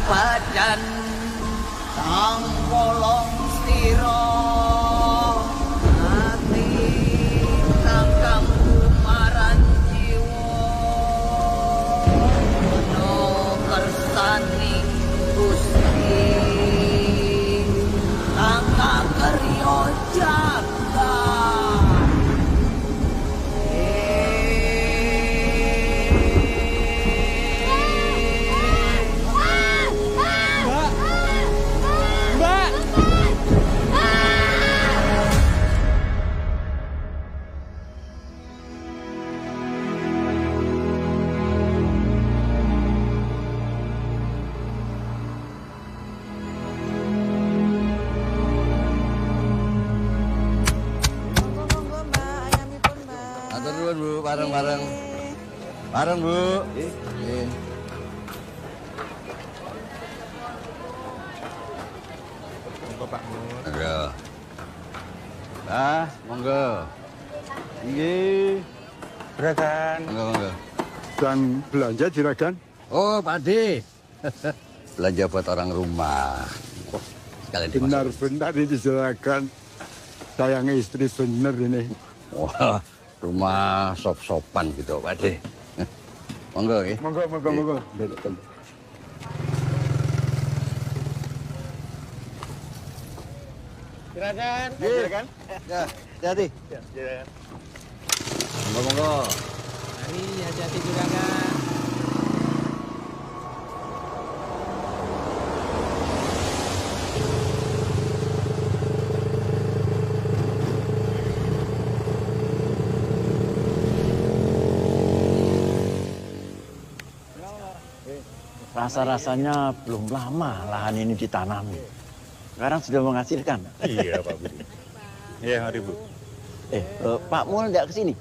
badan sang polong stiro ati kakang kumaran jiwa no kersani gusti kakang keryo jaga. Bu, bareng-bareng. Bareng, Bu. Monggo, Pak Mun. Monggo. Ah, monggo. Nggih. Juragan. Monggo. Dan belanja juragan? Oh, Pak Ade. Belanja buat orang rumah. Sekalian dimasak. Benar-benar ini juragan. Sayang istri bener ini. Wah, rumah sop-sopan gitu, Pak Ade. Monggo, ya. Monggo. Juragan. Juragan. Ya, hati-hati. Ya, juragan. Monggo. Mari, hati-hati juragan. Rasa-rasanya belum lama lahan ini ditanami. Sekarang sudah menghasilkan. Iya, Pak Budi. Iya, mari, Bu. Pak Mul nggak ke sini?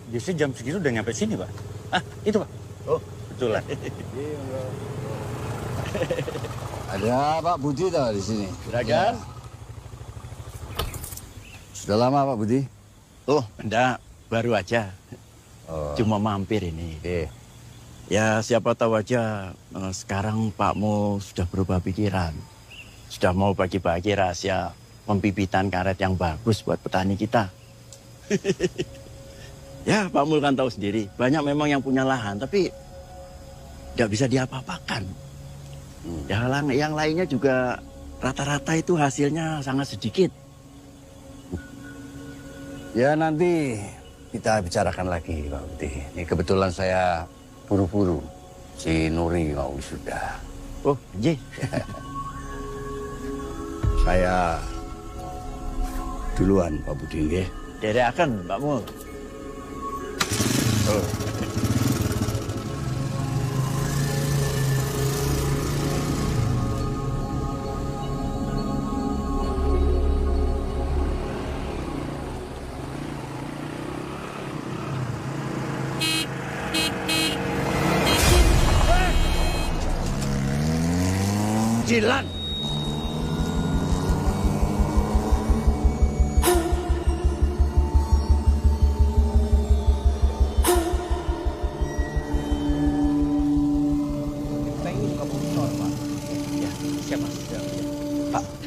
Justru jam segitu udah nyampe sini, Pak. Ah, itu, Pak. Oh, betulan. Ada Pak Budi tuh di sini. Juragan? Sudah lama Pak Budi? Oh, enggak. Baru aja. Oh. Cuma mampir ini. Ya, siapa tahu aja sekarang Pak Mul sudah berubah pikiran. Sudah mau bagi-bagi rahasia pembibitan karet yang bagus buat petani kita. Ya, Pak Mul kan tahu sendiri. Banyak memang yang punya lahan, tapi nggak bisa diapa-apakan. Yang lainnya juga rata-rata itu hasilnya sangat sedikit. Ya nanti kita bicarakan lagi Pak Budi. Ini kebetulan saya buru-buru. Si Nuri mau wisuda. Oh, iya. Saya duluan Pak Budi nggih. Dereaken, Pak Mul. Oh. Jilan.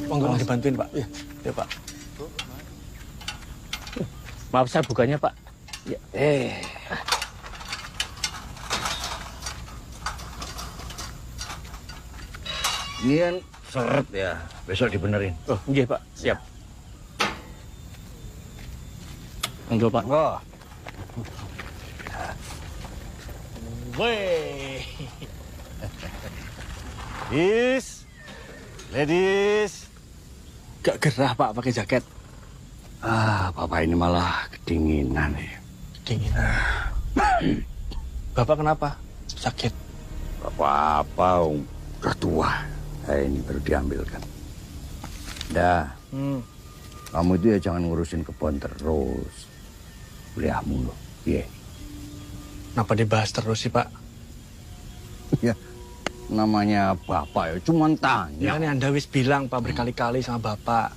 Monggo Mas dibantuin, Pak. Iya, ya, Pak. Maaf saya bukanya, Pak. Ya. Ini kan seret ya, besok dibenerin. Oh, iya, Pak. Siap. Monggo, Pak. Oh. Weh. Ladies. Gak gerah, Pak, pakai jaket. Ah, Bapak ini malah kedinginan nih. Kedinginan. Bapak kenapa? Sakit? Apa-apa, udah tua. Ini baru diambilkan. Dah, kamu itu ya jangan ngurusin kebun terus. Kuliahmu loh, iya. Kenapa dibahas terus sih, Pak? Ya, namanya Bapak ya cuma tanya. Ya kan Anda wis bilang, Pak, berkali-kali sama Bapak.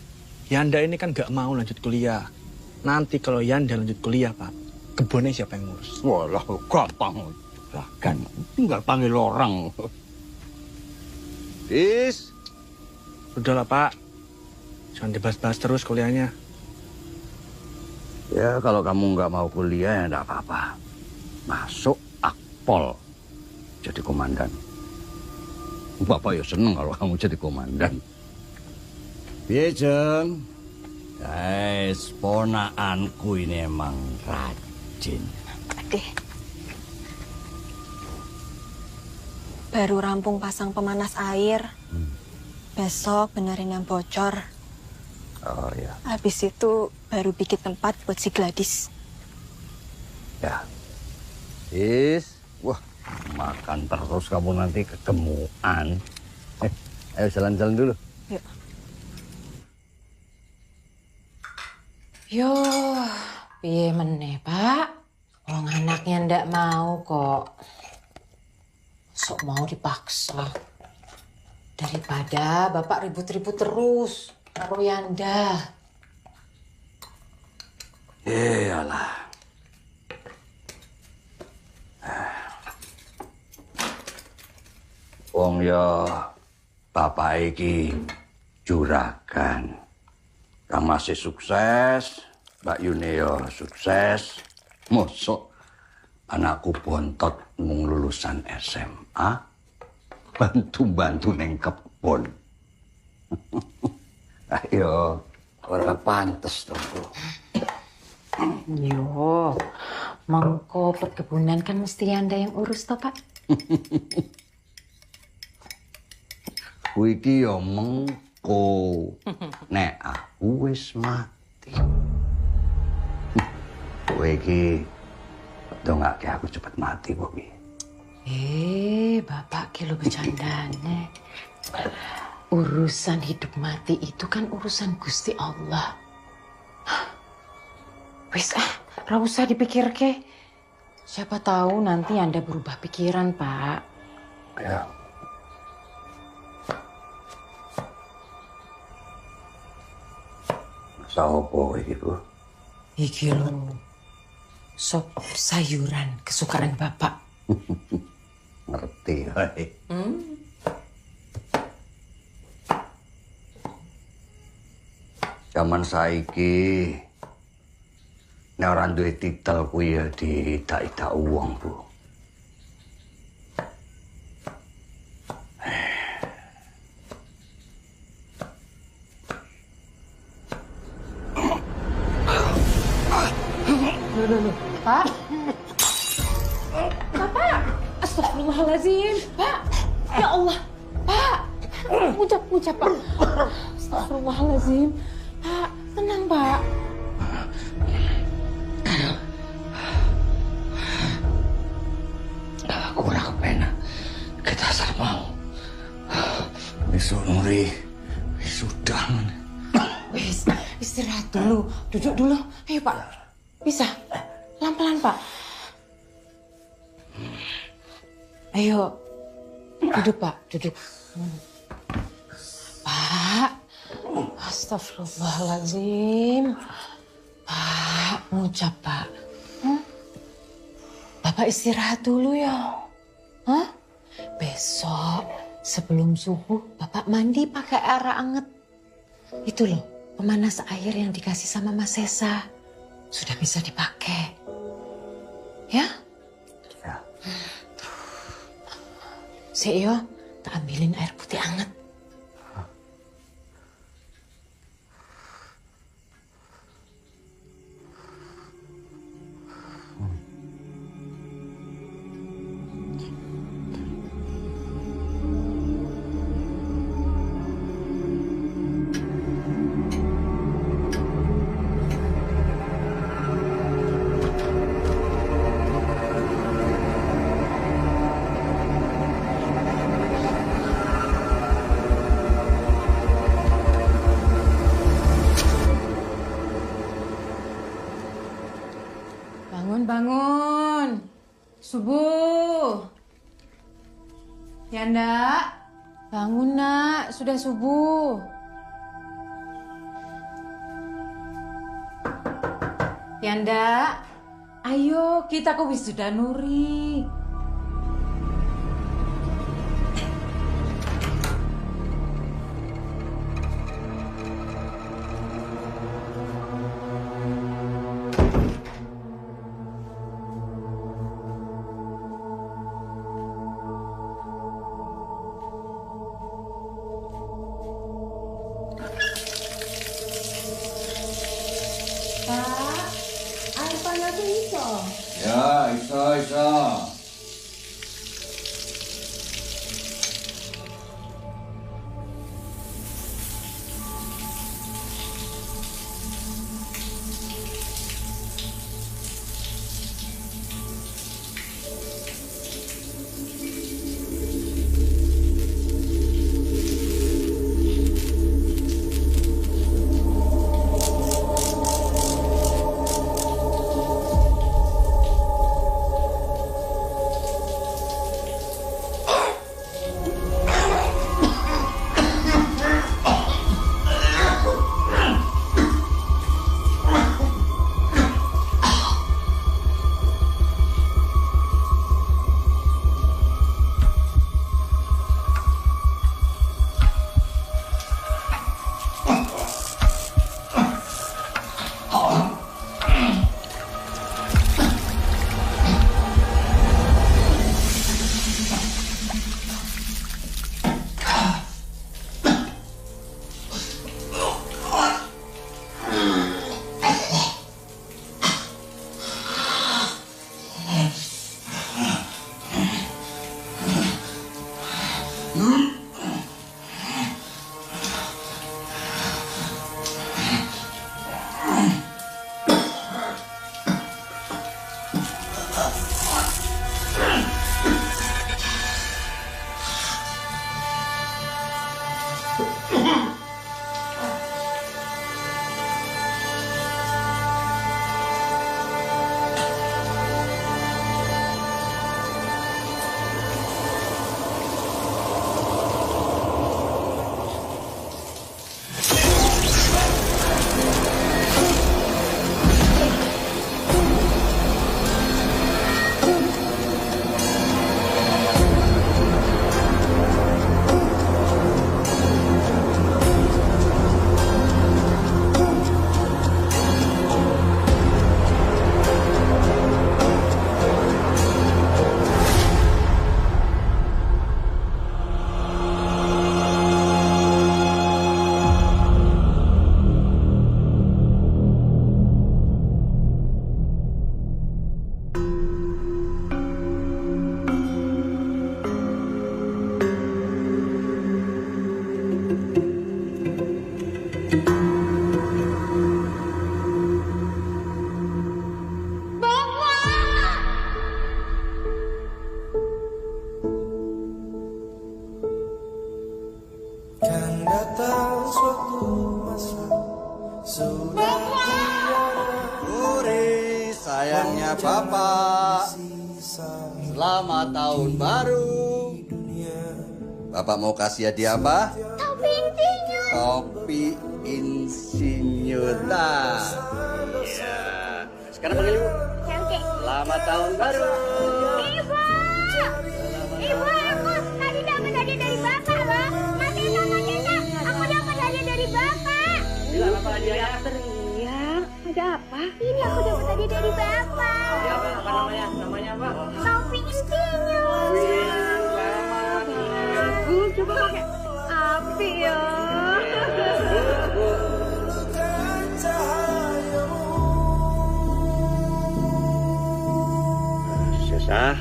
Yanda ini kan gak mau lanjut kuliah. Nanti kalau Yanda lanjut kuliah, Pak, kebunnya siapa yang ngurus? Walah, gampang. Kan tinggal panggil orang. Is. Sudahlah Pak, jangan dibahas-bahas terus kuliahnya. Ya kalau kamu nggak mau kuliah ya nggak apa-apa. Masuk Akpol jadi komandan. Bapak ya seneng kalau kamu jadi komandan. Piye, Jeng? Guys, ponakanku ini emang rajin. Ade. Baru rampung pasang pemanas air. Besok benerin yang bocor. Oh ya. Habis itu baru bikin tempat buat si Gladys. Ya. Is. Wah, makan terus kamu nanti kegemukan. Ayo jalan-jalan dulu. Yuk. Yo, piye meneh, Pak? Wong anaknya ndak mau kok. Sok mau dipaksa. Daripada Bapak ribut-ribut terus karo Yanda. Iyalah. Wong ya bapak iki juragan. Kang masih sukses, Mbak Yuneo sukses. Mosok anakku bontot mung lulusan SMA. Bantu-bantu neng kebon. Ayo, ora pantes to. Yo, mangko perkebunan kan mesti Yanda yang urus toh, Pak? Kuwi iki ya mengko. Nek aku wis mati. Kowe iki dongake aku cepet mati kok iki. Bapak kilo bercandane. Urusan hidup mati itu kan urusan Gusti Allah. Wis ra usah dipikir ke. Siapa tahu nanti Anda berubah pikiran, Pak. Ya. Masa opo iki, Bu? Iki lho. Sop sayuran kesukaan Bapak. Ngerti wae. Zaman saiki nek ora duwe titel kuwi ya didak-idak wong, Bu. Pak? Bapak? Astagfirullahaladzim. Pak? Ya Allah. Pak? Ucap, Pak. Astagfirullahaladzim. Pak, tenang, Pak. Aku ora kepenak. Kita asal mau. Besok Nuri sudah. Wis, istirahat dulu. Duduk dulu. Ayo, Pak. Bisa? Pelan-pelan, Pak. Ayo. Duduk, Pak. Duduk. Pak. Astagfirullahaladzim. Pak, ngucap, Pak. Bapak istirahat dulu ya. Hah? Besok sebelum subuh Bapak mandi pakai air anget. Itu loh, pemanas air yang dikasih sama Mas Sesa. Sudah bisa dipakai. Ya? Ya. Seyo, tak ambilin air putih anget. Bangun. Subuh. Yanda, bangun nak, sudah subuh. Yanda, ayo kita ke wisuda Nuri. Iso. Sayangnya Bapak, selamat tahun baru. Bapak mau kasih hadiah apa? Topi insinyur. Topi insinyur. Iya. Sekarang panggil Ibu. Cantik. Selamat tahun baru. Ibu, aku tadi dapat hadiah dari Bapak loh. Nanti sama Cinta, aku dapat hadiah dari Bapak. Bilang apa hadiahnya? Teriak, ada apa? Ini aku dapat hadiah dari Bapak. Ya, apa namanya? Namanya apa? Topi insinyur. Bagus, coba pakai api ya. Sesa,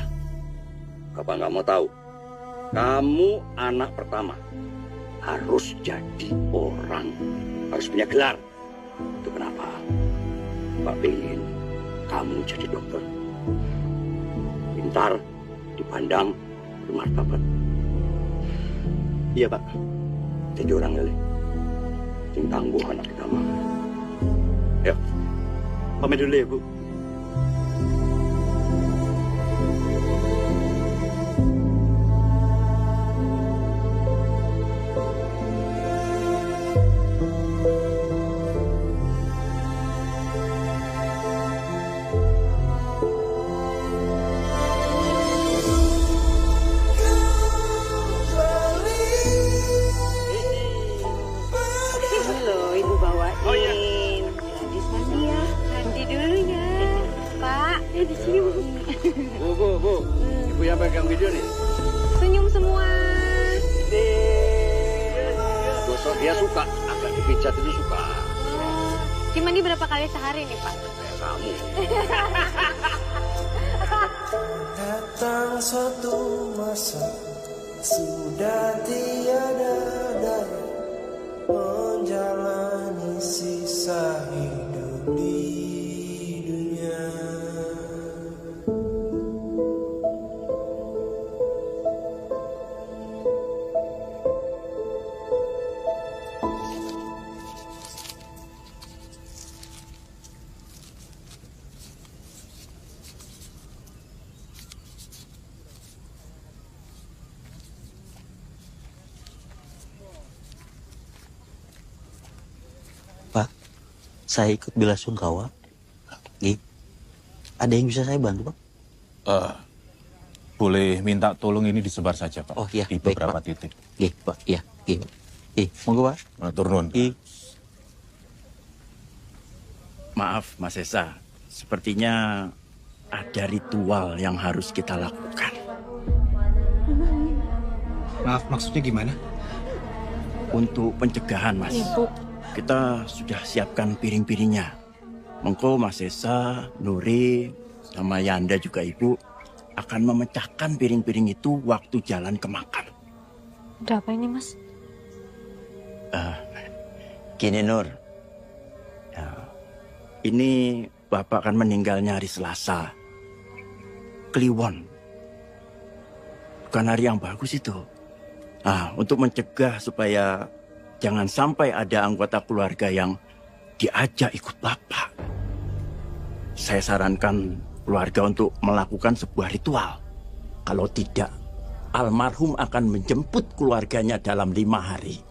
Bapak nggak mau tahu. Kamu anak pertama, harus jadi orang, harus punya gelar. Itu kenapa Pak pengen kamu jadi dokter. Pintar, dipandang, bermartabat. Iya Pak, jadi orang lele. Sing tangguh anak pertama. Ya, pamit dulu ya Bu. Bu, Ibu yang pegang video nih. Senyum semua. Gosok dia suka, agak dipijat itu suka. Dimandi berapa kali sehari nih Pak? Kayak kamu. Datang suatu masa sudah tiada daya menjalani sisa hidup di dunia. Pak, saya ikut bela sungkawa. Ada yang bisa saya bantu, Pak? Boleh minta tolong ini disebar saja, Pak. Oh iya, di baik, beberapa Pak. titik. Pak, iya. Monggo, Pak. Turun. Maaf, Mas Esa. Sepertinya ada ritual yang harus kita lakukan. Maaf, maksudnya gimana? Untuk pencegahan, Mas. Ibu. Kita sudah siapkan piring-piringnya. Mengko Mas Esa, Nuri, sama Yanda juga Ibu akan memecahkan piring-piring itu waktu jalan ke makam. Ada apa ini, Mas? Gini Nur, ya, ini Bapak akan meninggalnya hari Selasa. Kliwon. Bukan hari yang bagus itu. Untuk mencegah supaya jangan sampai ada anggota keluarga yang diajak ikut Bapak. Saya sarankan keluarga untuk melakukan sebuah ritual. Kalau tidak, almarhum akan menjemput keluarganya dalam 5 hari.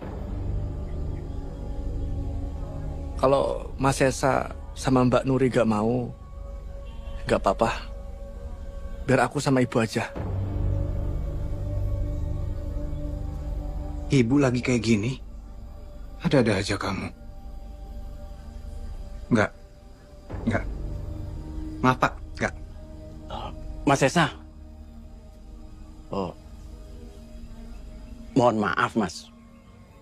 Kalau Mas Esa sama Mbak Nuri gak mau, gak apa-apa. Biar aku sama Ibu aja. Ibu lagi kayak gini? Ada-ada aja kamu. Enggak. Maaf, Pak. Enggak. Mas Esa. Mohon maaf, Mas.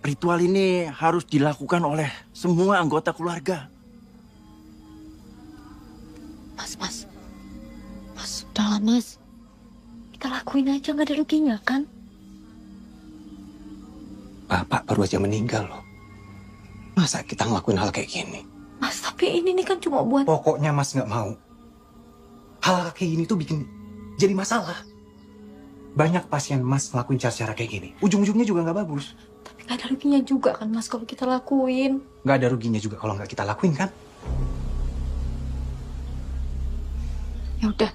Ritual ini harus dilakukan oleh semua anggota keluarga. Mas, sudahlah, Mas. Kita lakuin aja, nggak ada ruginya, kan? Bapak baru aja meninggal loh. Masa kita ngelakuin hal kayak gini? Mas, tapi ini nih kan cuma buat... Pokoknya Mas nggak mau. Hal kayak gini tuh bikin jadi masalah. Banyak pasien Mas ngelakuin cara-cara kayak gini. Ujung-ujungnya juga nggak bagus. Tapi nggak ada ruginya juga kan, Mas, kalau kita lakuin. Nggak ada ruginya juga kalau nggak kita lakuin, kan? Ya udah.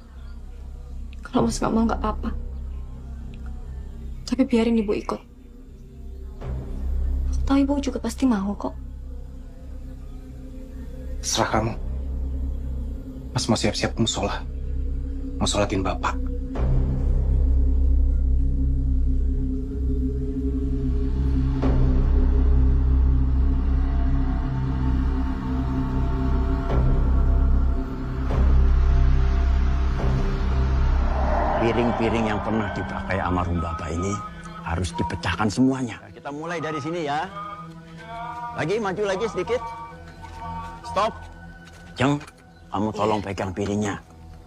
Kalau Mas nggak mau, nggak apa-apa. Tapi biarin Ibu ikut. Tahu Ibu juga pasti mau kok. Serah kamu. Mas mau siap-siap ke musola. Mau sholatin Bapak. Piring-piring yang pernah dipakai almarhum Bapak ini harus dipecahkan semuanya. Kita mulai dari sini ya. Lagi, maju lagi sedikit. Stop. Jeng, kamu tolong pegang piringnya.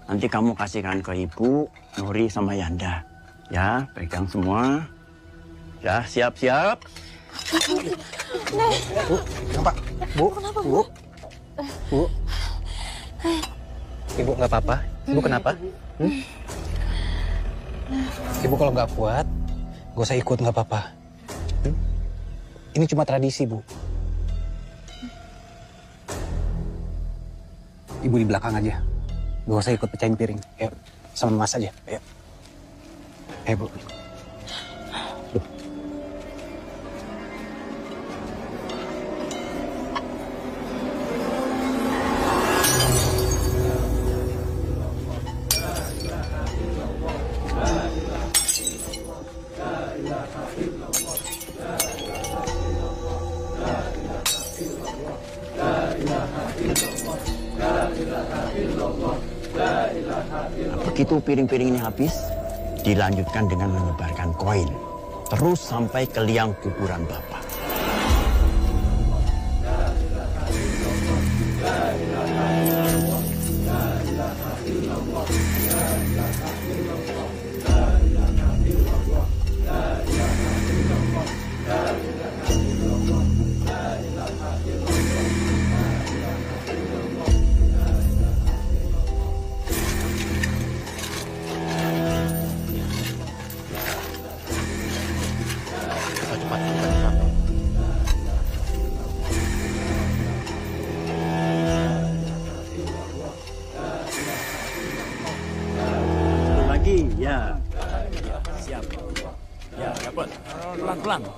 Nanti kamu kasihkan ke Ibu, Nuri, sama Yanda. Ya, pegang semua. Ya, siap-siap. Bu, kenapa? Bu, kenapa, Bu? Bu? Ibu nggak apa-apa? Ibu kenapa? Ibu kalau nggak kuat, gak usah ikut, nggak apa-apa. Ini cuma tradisi, Bu. Ibu di belakang aja. Gak usah ikut pecahin piring. Ayo, sama Mas aja. Ayo. Ayo, Bu. Begitu piring-piring ini habis, dilanjutkan dengan menyebarkan koin. Terus sampai ke liang kuburan Bapak. La ilaha illallah, la ilaha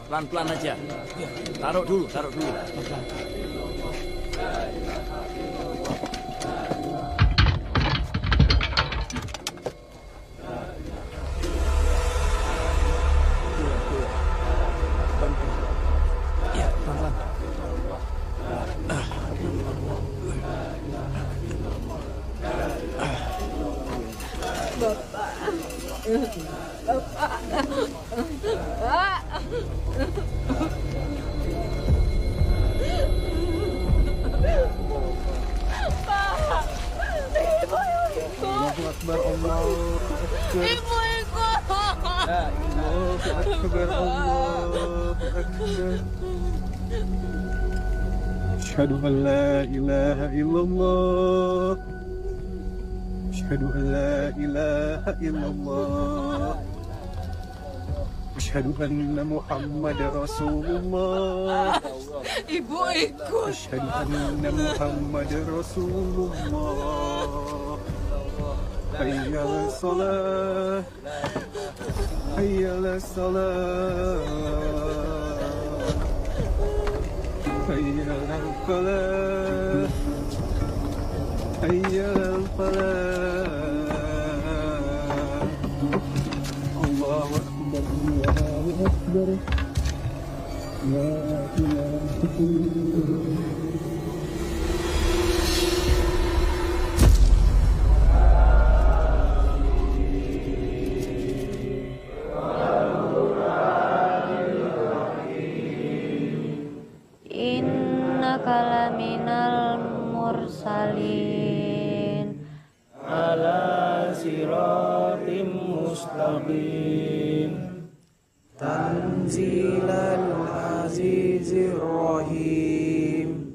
Pelan-pelan aja. Taruh dulu. Ya, pelan-pelan. Asyhadu an la ilaha illallah. Asyhadu an la ilaha illallah. Asyhadu anna Muhammadar Rasulullah. Ibu ikut. Asyhadu anna Muhammadar Rasulullah. Hayya 'alas shalah. Hayya 'alas shalah. Hayya 'alal falah. Hayya 'alal falah. Allahu akbar. Allahu akbar. La ilaha illallah. Kalaminal mursalin Ala siratim mustaqim. Tanzilal azizir rahim.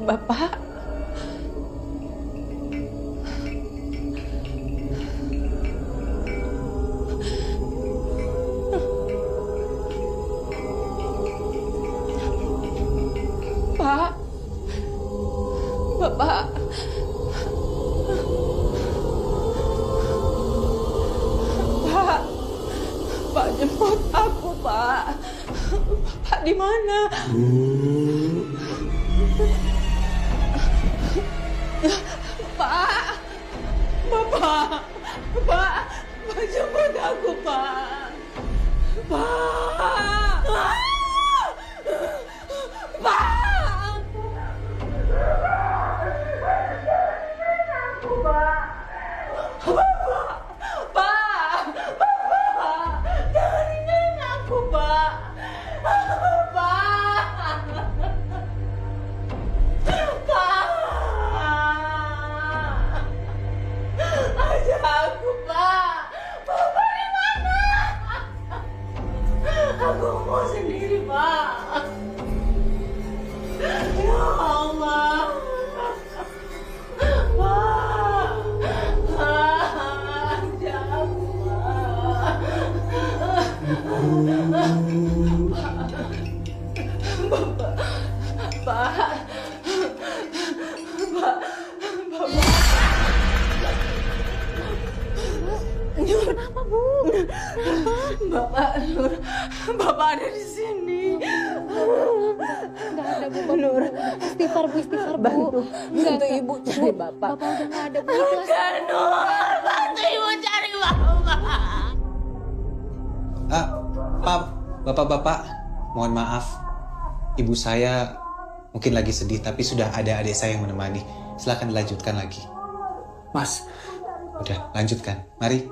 Bapak. Pak. Bapak. Pak. Pak jemput aku, Pak. Bapak di mana? Pak, Bapak, Pak jemput aku, Pak. Pak, Pak. Aku, Pak. Pak, jangan tinggalin aku, Pak. Aku, Pak. Bapak di mana? Aku mau sendiri, Pak. Ya Allah. Pak. Ajak aku, Pak. Pak. Nur, kenapa, Bu? Bapak Nur, Bapak ada di sini. Enggak ada, Bu. Nur, istighfar, Bu. Bantu Ibu cari Bapak. Bapak udah nggak ada, Bu. Bukan, Nur. Bantu Ibu cari Bapak. Bapak-bapak, mohon maaf. Ibu saya mungkin lagi sedih, tapi sudah ada adik saya yang menemani. Silakan dilanjutkan lagi. Mas. Udah, lanjutkan. Mari.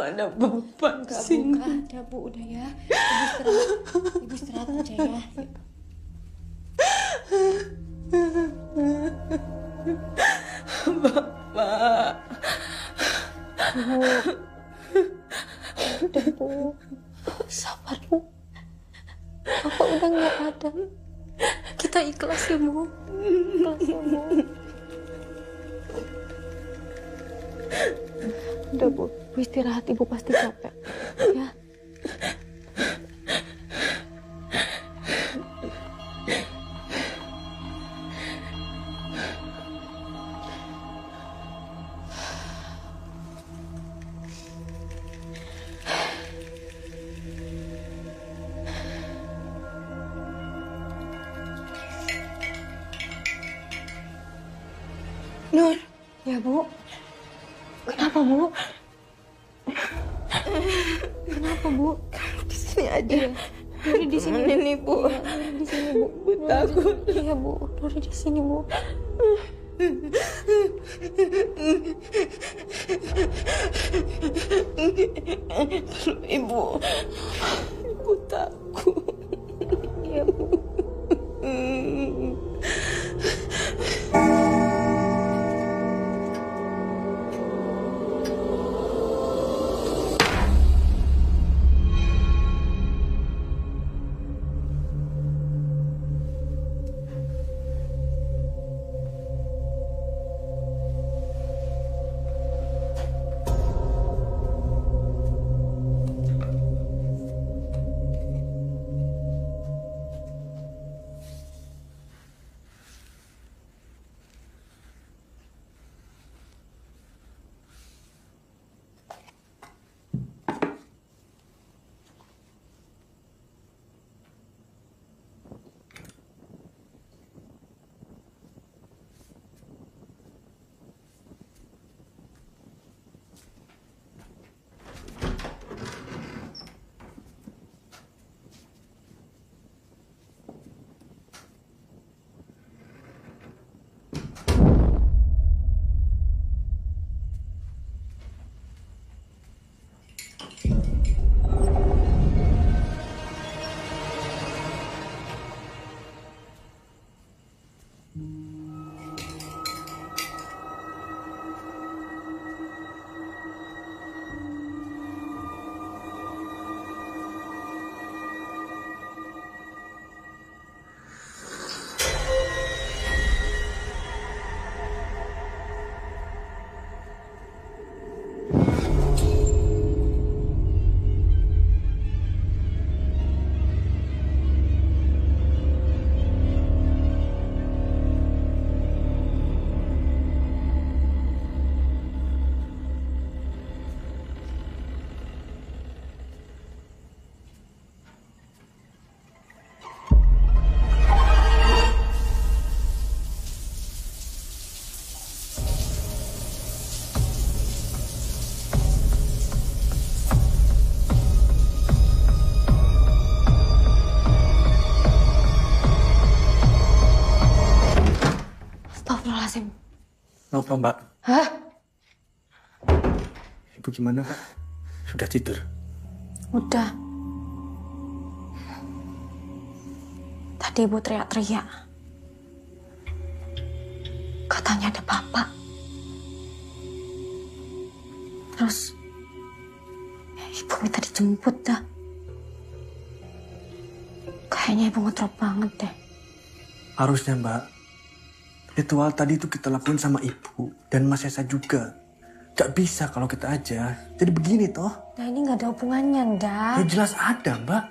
ada beban sini. Enggak ada, Bu. Udah ya. Ibu istirahat aja ya. Bapak. Bu. Udah, Bu. Sabar, Bu. Bapak udah nggak ada. Kita ikhlas ya, Bu. Ikhlas ya, Bu. Udah, Bu. Bu istirahat. Ibu pasti capek. Ya. Nur. Ya, Bu. Kenapa, Bu? Kenapa, Bu? Di sini aja. Nuri di sini. Temenin Ibu. Iya, Nuri di sini, Bu. Ibu takut. Iya, Bu. Nuri di sini, Bu. Peluk Ibu. Ibu takut. Iya, Bu. Astagfirullahaladzim. Apa, Mbak? Hah? Ibu gimana, Pak? Sudah tidur? Udah. Tadi Ibu teriak-teriak. Katanya ada Bapak. Terus Ibu minta dijemput dah. Kayaknya Ibu ngedrop banget deh. Harusnya, Mbak. Ritual tadi itu kita lakuin sama Ibu dan Mas Esa juga. Gak bisa kalau kita aja. Jadi begini toh. Nah ini gak ada hubungannya, Nda. Ya jelas ada, Mbak.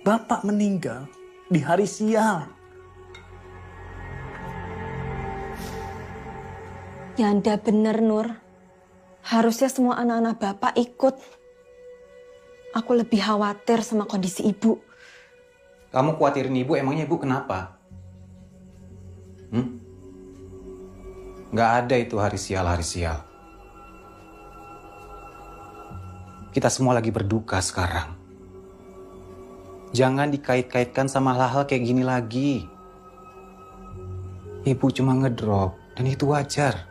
Bapak meninggal di hari sial. Ya Nda bener, Nur. Harusnya semua anak-anak Bapak ikut. Aku lebih khawatir sama kondisi Ibu. Kamu khawatirin Ibu, emangnya Ibu kenapa? Nggak ada itu hari sial. Kita semua lagi berduka sekarang. Jangan dikait-kaitkan sama hal-hal kayak gini lagi. Ibu cuma ngedrop, dan itu wajar.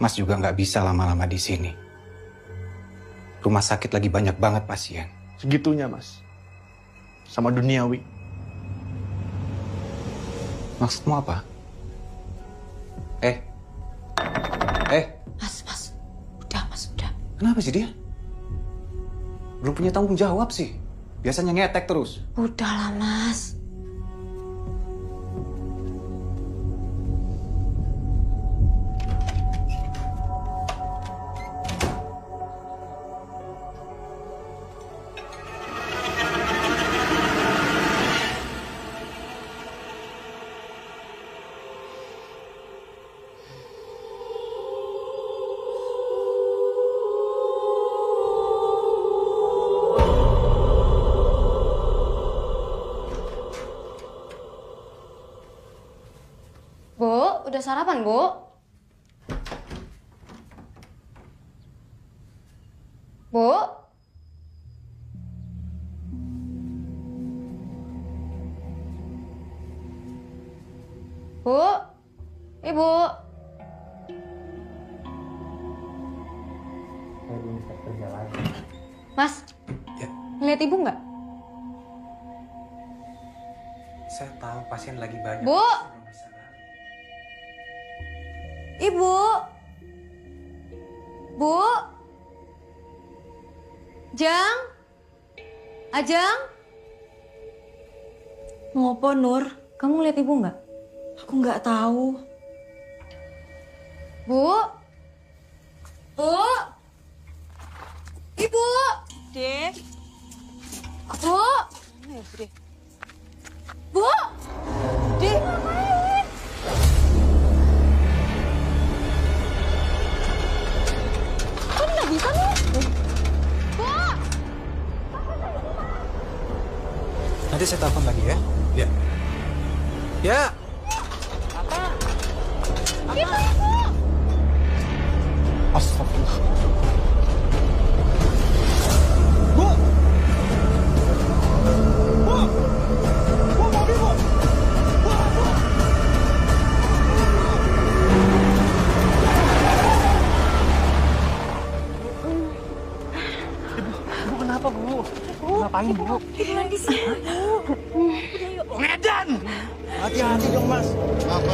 Mas juga nggak bisa lama-lama di sini. Rumah sakit lagi banyak banget pasien. Segitunya, Mas. Sama duniawi. Maksudmu apa? Mas. Udah, Mas, udah. Kenapa sih dia? Belum punya tanggung jawab sih. Biasanya ngetek terus. Udahlah, Mas. Bu, udah sarapan, Bu? Bu? Bu? Ibu? Mas, ngeliat ibu nggak? Saya tahu pasien lagi banyak. Bu? Ibu? Bu? Jang? Ajang? Ngopo, Nur? Kamu lihat ibu nggak? Aku nggak tahu. Bu? Bu? Ibu? Dek? Bu? Bu? Dek? Kok nggak bisa nih? Bu? Nanti saya telepon lagi ya. Ya. Ya. Itu ibu! Astagfirullah. Bu! Bu! Bu, mobil, Bu! Bu! Bu! Bu, kenapa, Bu? Ngapain, Bu? Tiduran di sini, Bu. Udah yuk. Medan! Hati-hati dong, Mas. Apa?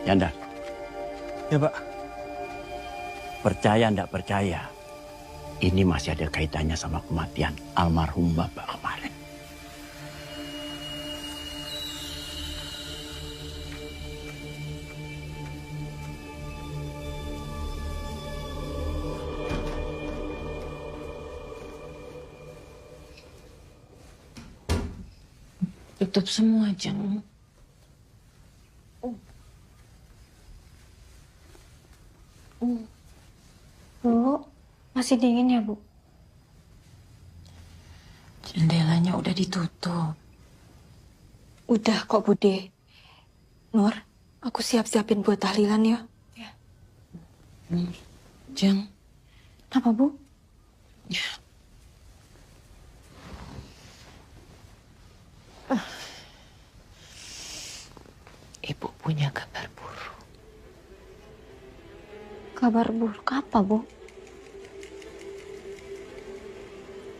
Yanda. Ya, Pak. Percaya ndak percaya, ini masih ada kaitannya sama kematian almarhum Bapak kemarin. Tutup semua, Jeng. Bu, masih dingin ya, Bu? Jendelanya udah ditutup. Udah kok, Bude. Nur, aku siap-siapin buat tahlilan ya. Jeng. Apa, Bu? Ya. Ibu punya kabar buruk. Kabar buruk apa, Bu?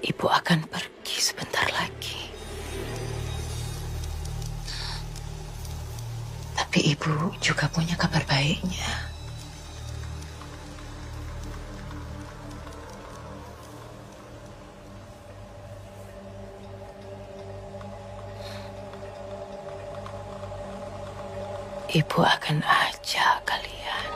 Ibu akan pergi sebentar lagi. Tapi ibu juga punya kabar baiknya. Ibu akan ajak kalian.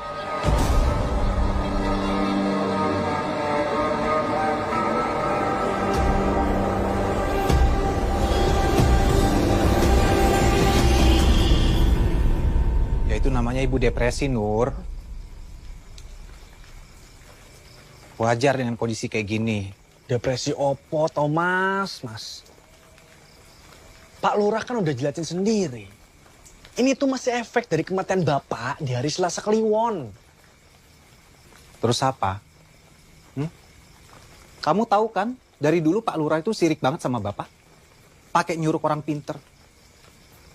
Ya itu namanya ibu depresi, Nur. Wajar dengan kondisi kayak gini. Depresi opo, Thomas, Mas? Pak Lurah kan udah jelasin sendiri. Ini tuh masih efek dari kematian Bapak di hari Selasa Kliwon. Terus apa? Kamu tahu kan, dari dulu Pak Lurah itu sirik banget sama Bapak. pakai nyuruh orang pinter.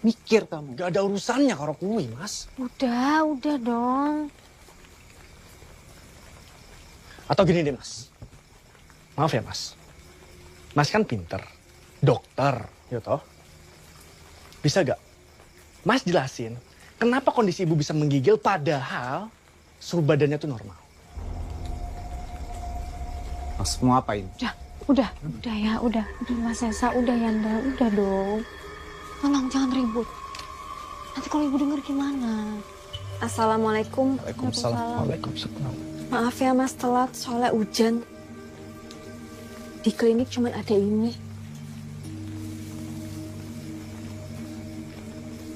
Mikir kamu. Gak ada urusannya karo kuwi, Mas. Udah dong. Atau gini deh, Mas. Maaf ya, Mas. Mas kan pinter. Dokter, ya toh? Bisa gak? Mas jelasin, kenapa kondisi ibu bisa menggigil padahal suhu badannya tuh normal? Mas mau apain? Udah ya, udah Mas Esa, udah Yanda, udah dong. Tolong jangan ribut. Nanti kalau ibu denger gimana? Assalamualaikum. Waalaikumsalam. Maaf ya Mas telat, soalnya hujan. Di klinik cuma ada ini.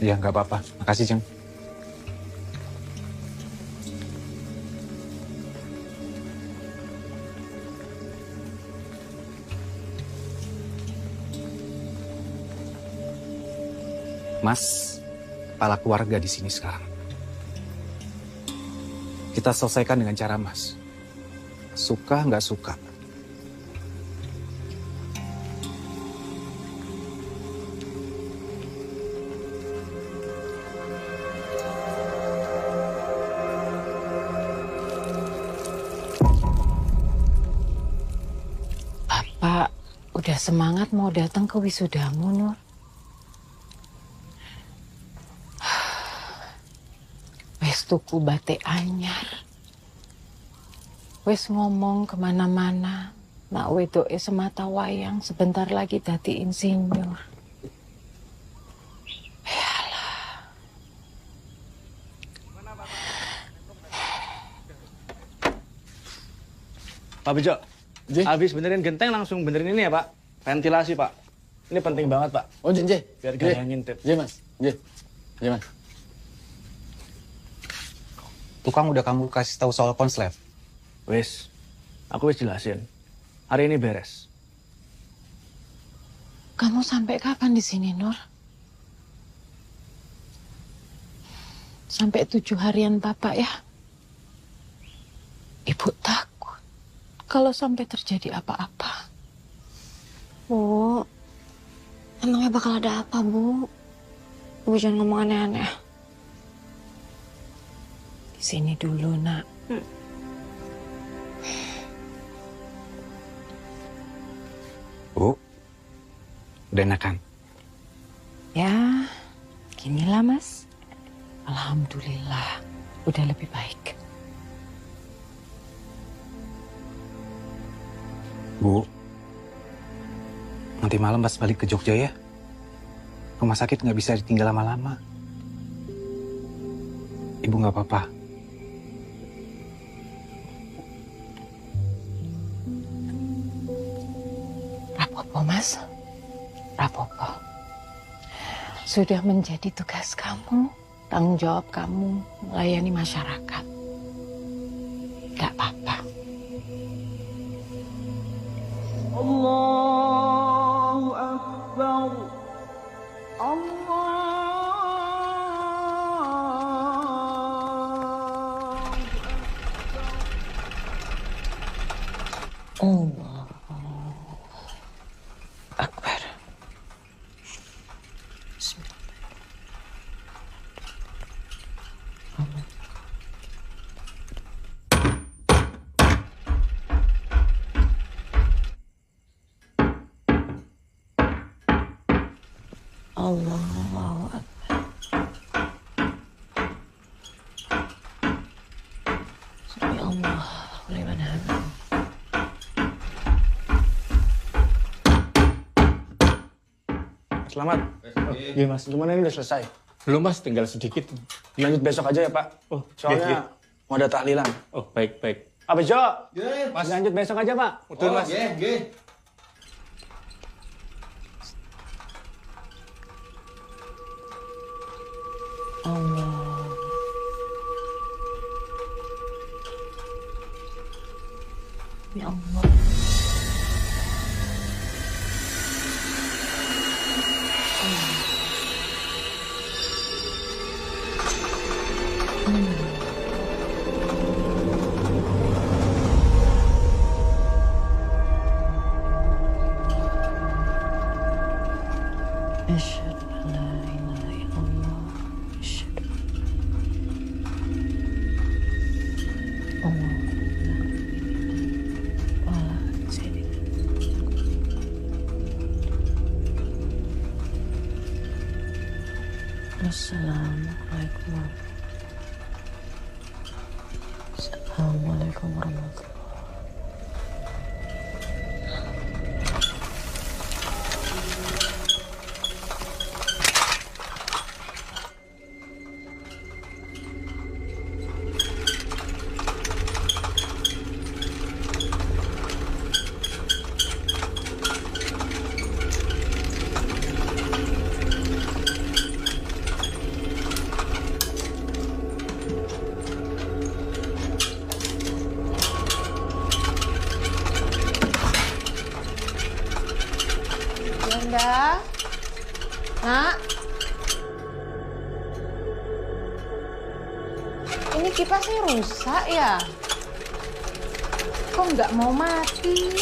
Ya nggak apa-apa. Makasih, Jeng. Mas, kepala keluarga di sini sekarang. Kita selesaikan dengan cara Mas. Suka nggak suka. Bapak udah semangat mau datang ke wisudamu, Nur. Wes tuku batik anyar. Wes ngomong kemana-mana. Nak wedoke semata wayang sebentar lagi dadi insinyur. Pak Bejo, habis benerin genteng langsung benerin ini ya Pak. Ventilasi Pak. Ini penting banget Pak. Oh J. Biar gak ada yang ngintip. J Mas. J Mas. Tukang udah kamu kasih tahu soal konslet? Wes, aku wes jelasin. Hari ini beres. Kamu sampai kapan di sini, Nur? Sampai 7 harian Bapak ya? Ibu takut kalau sampai terjadi apa-apa. Bu, emangnya bakal ada apa, Bu? Bu jangan ngomong aneh-aneh. Di sini dulu, Nak. Bu, udah enakan? Ya, ginilah Mas. Alhamdulillah, udah lebih baik. Bu, nanti malam pas balik ke Jogja ya. Rumah sakit nggak bisa ditinggal lama-lama. Ibu nggak apa-apa. Rapopo, Mas. Rapopo. Sudah menjadi tugas kamu, tanggung jawab kamu melayani masyarakat. Gak apa-apa. Allahu Akbar. Allah Akbar. Allahu Akbar. Subhanallah, Allah, liman hamid. Selamat. Iya Mas, gimana ini udah selesai? Belum Mas, tinggal sedikit. Lanjut besok aja ya Pak. Oh, soalnya mau ada tahlilan. Oh, baik. Pak Bejo, Mas. lanjut besok aja Pak. Betul Mas. Allah. Ya Allah. Assalamualaikum. Assalamualaikum warahmatullahi. Yanda, Nak, ini kipasnya rusak ya? Kok nggak mau mati?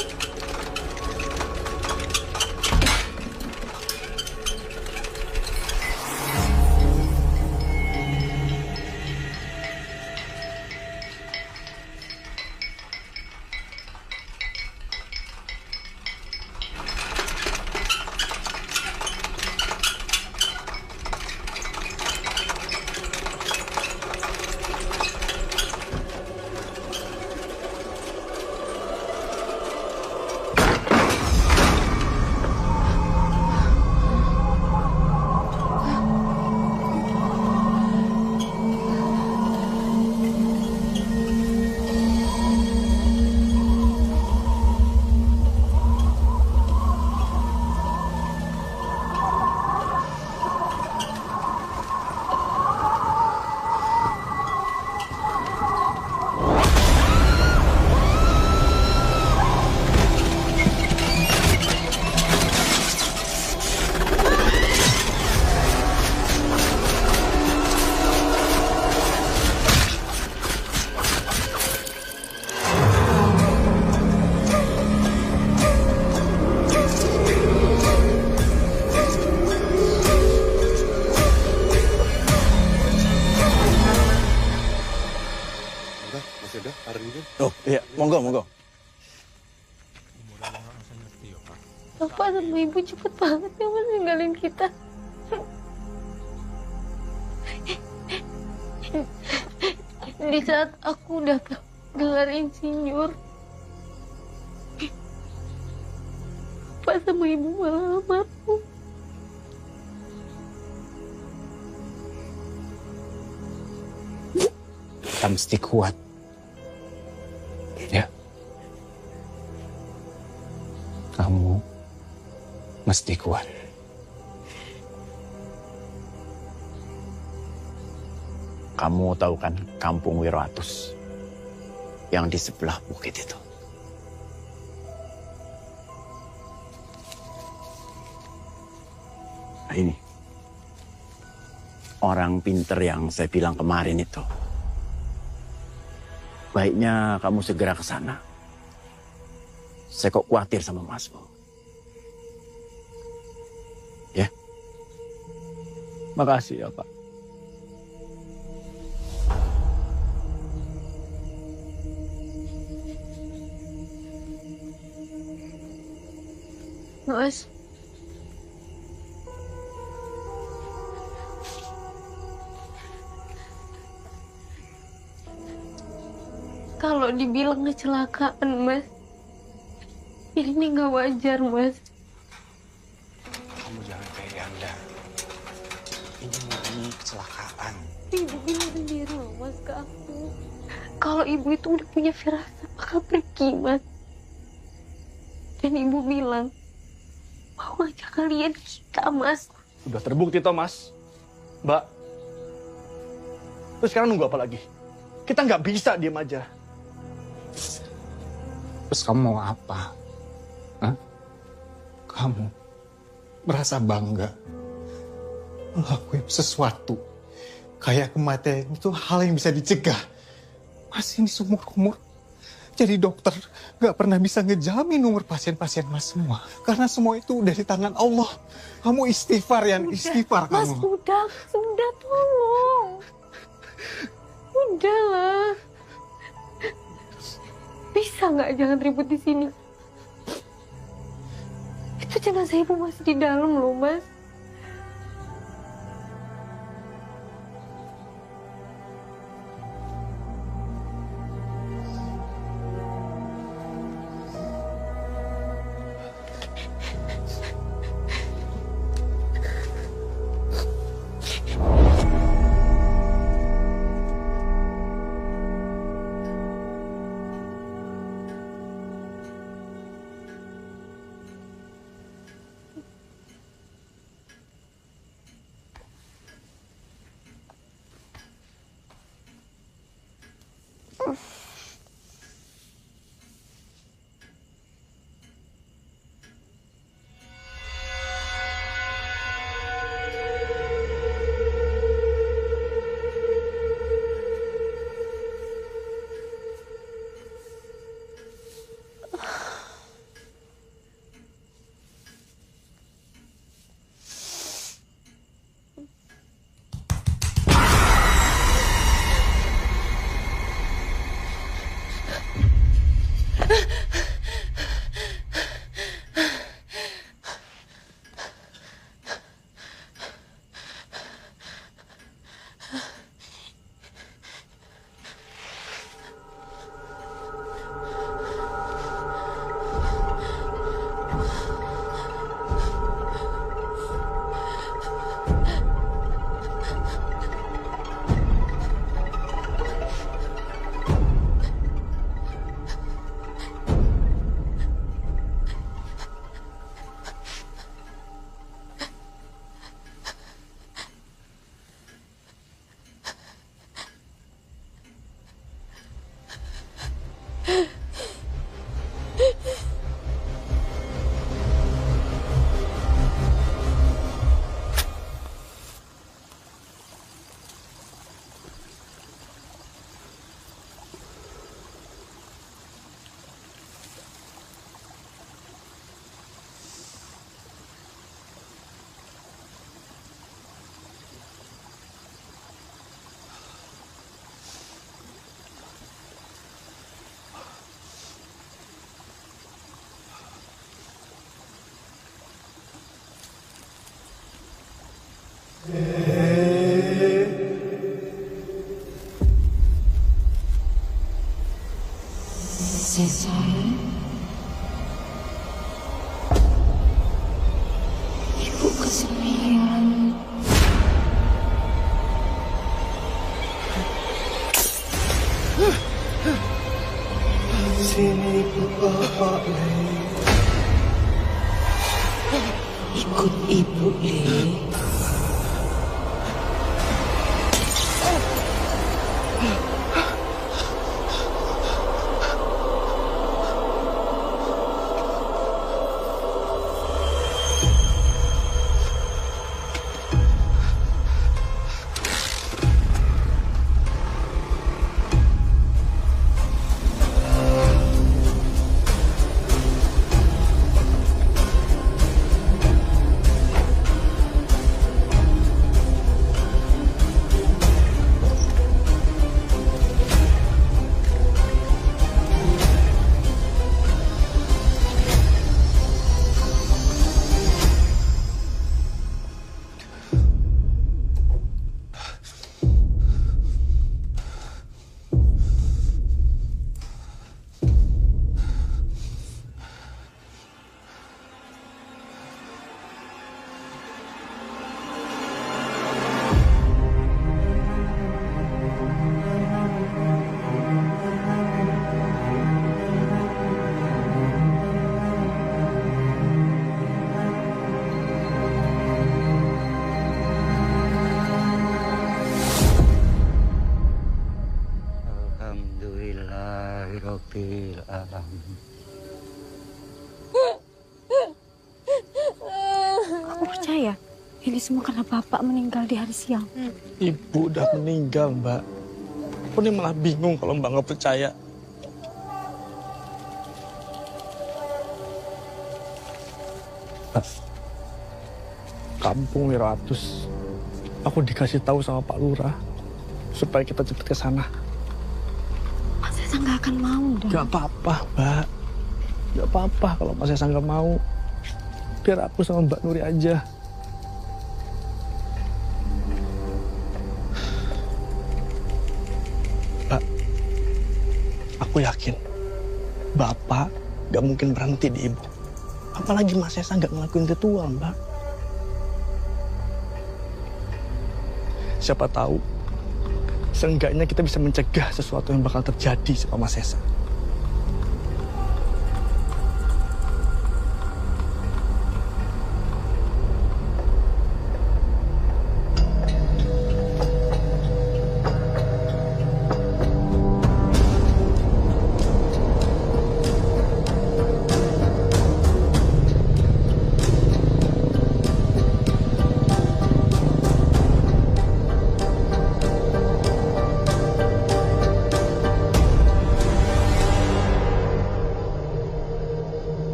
Oh iya, monggo, monggo. Bapak sama ibu cepet banget ya mas ninggalin kita. Di saat aku udah gelar insinyur, Bapak sama ibu malah almarhum. Kita mesti kuat. Ya. Kamu mesti kuat. Kamu tahu kan kampung Wiroatus yang di sebelah bukit itu? Nah ini, orang pinter yang saya bilang kemarin itu. Baiknya kamu segera ke sana. Saya kok khawatir sama Masmu. Ya. Makasih ya, Pak. Mas, kalau dibilang kecelakaan, Mas, ini nggak wajar, Mas. Kamu jangan kayak Yanda. Ini murni kecelakaan. Ibu bilang sendiri loh, Mas, ke aku. Kalau ibu itu udah punya firasat bakal pergi, Mas. Dan ibu bilang, mau ngajak kalian kita, Mas. Udah terbukti, Thomas. Mbak. Terus sekarang nunggu apa lagi? Kita nggak bisa diam aja. Terus kamu mau apa? Hah? Kamu merasa bangga melakukan sesuatu kayak kematian itu hal yang bisa dicegah. Mas ini seumur-umur jadi dokter gak pernah bisa ngejamin umur pasien-pasien Mas semua. Karena semua itu udah di tangan Allah. Kamu istighfar ya, istighfar Mas, kamu. sudah tolong. Udahlah. Bisa nggak jangan ribut di sini? Itu jenazah ibu masih di dalam loh, Mas. Cesar, ibu kesepian. Sini ikut bapak, Le. Ikut ibu, Le. Alhamdulillahirabbil alamin. Aku percaya ini semua karena bapak meninggal di hari siang. Ibu udah meninggal, Mbak. Aku ini malah bingung kalau Mbak nggak percaya. Kampung Wiratus. Aku dikasih tahu sama Pak Lurah supaya kita cepat ke sana. Mas Esa nggak akan mau, dah. Gak apa-apa, Mbak. Gak apa-apa kalau Mas Esa nggak mau. Biar aku sama Mbak Nuri aja. Mbak, aku yakin Bapak gak mungkin berhenti di Ibu. Apalagi Mas Esa gak ngelakuin ritual, Mbak. Siapa tahu, seenggaknya kita bisa mencegah sesuatu yang bakal terjadi sama Mas Esa.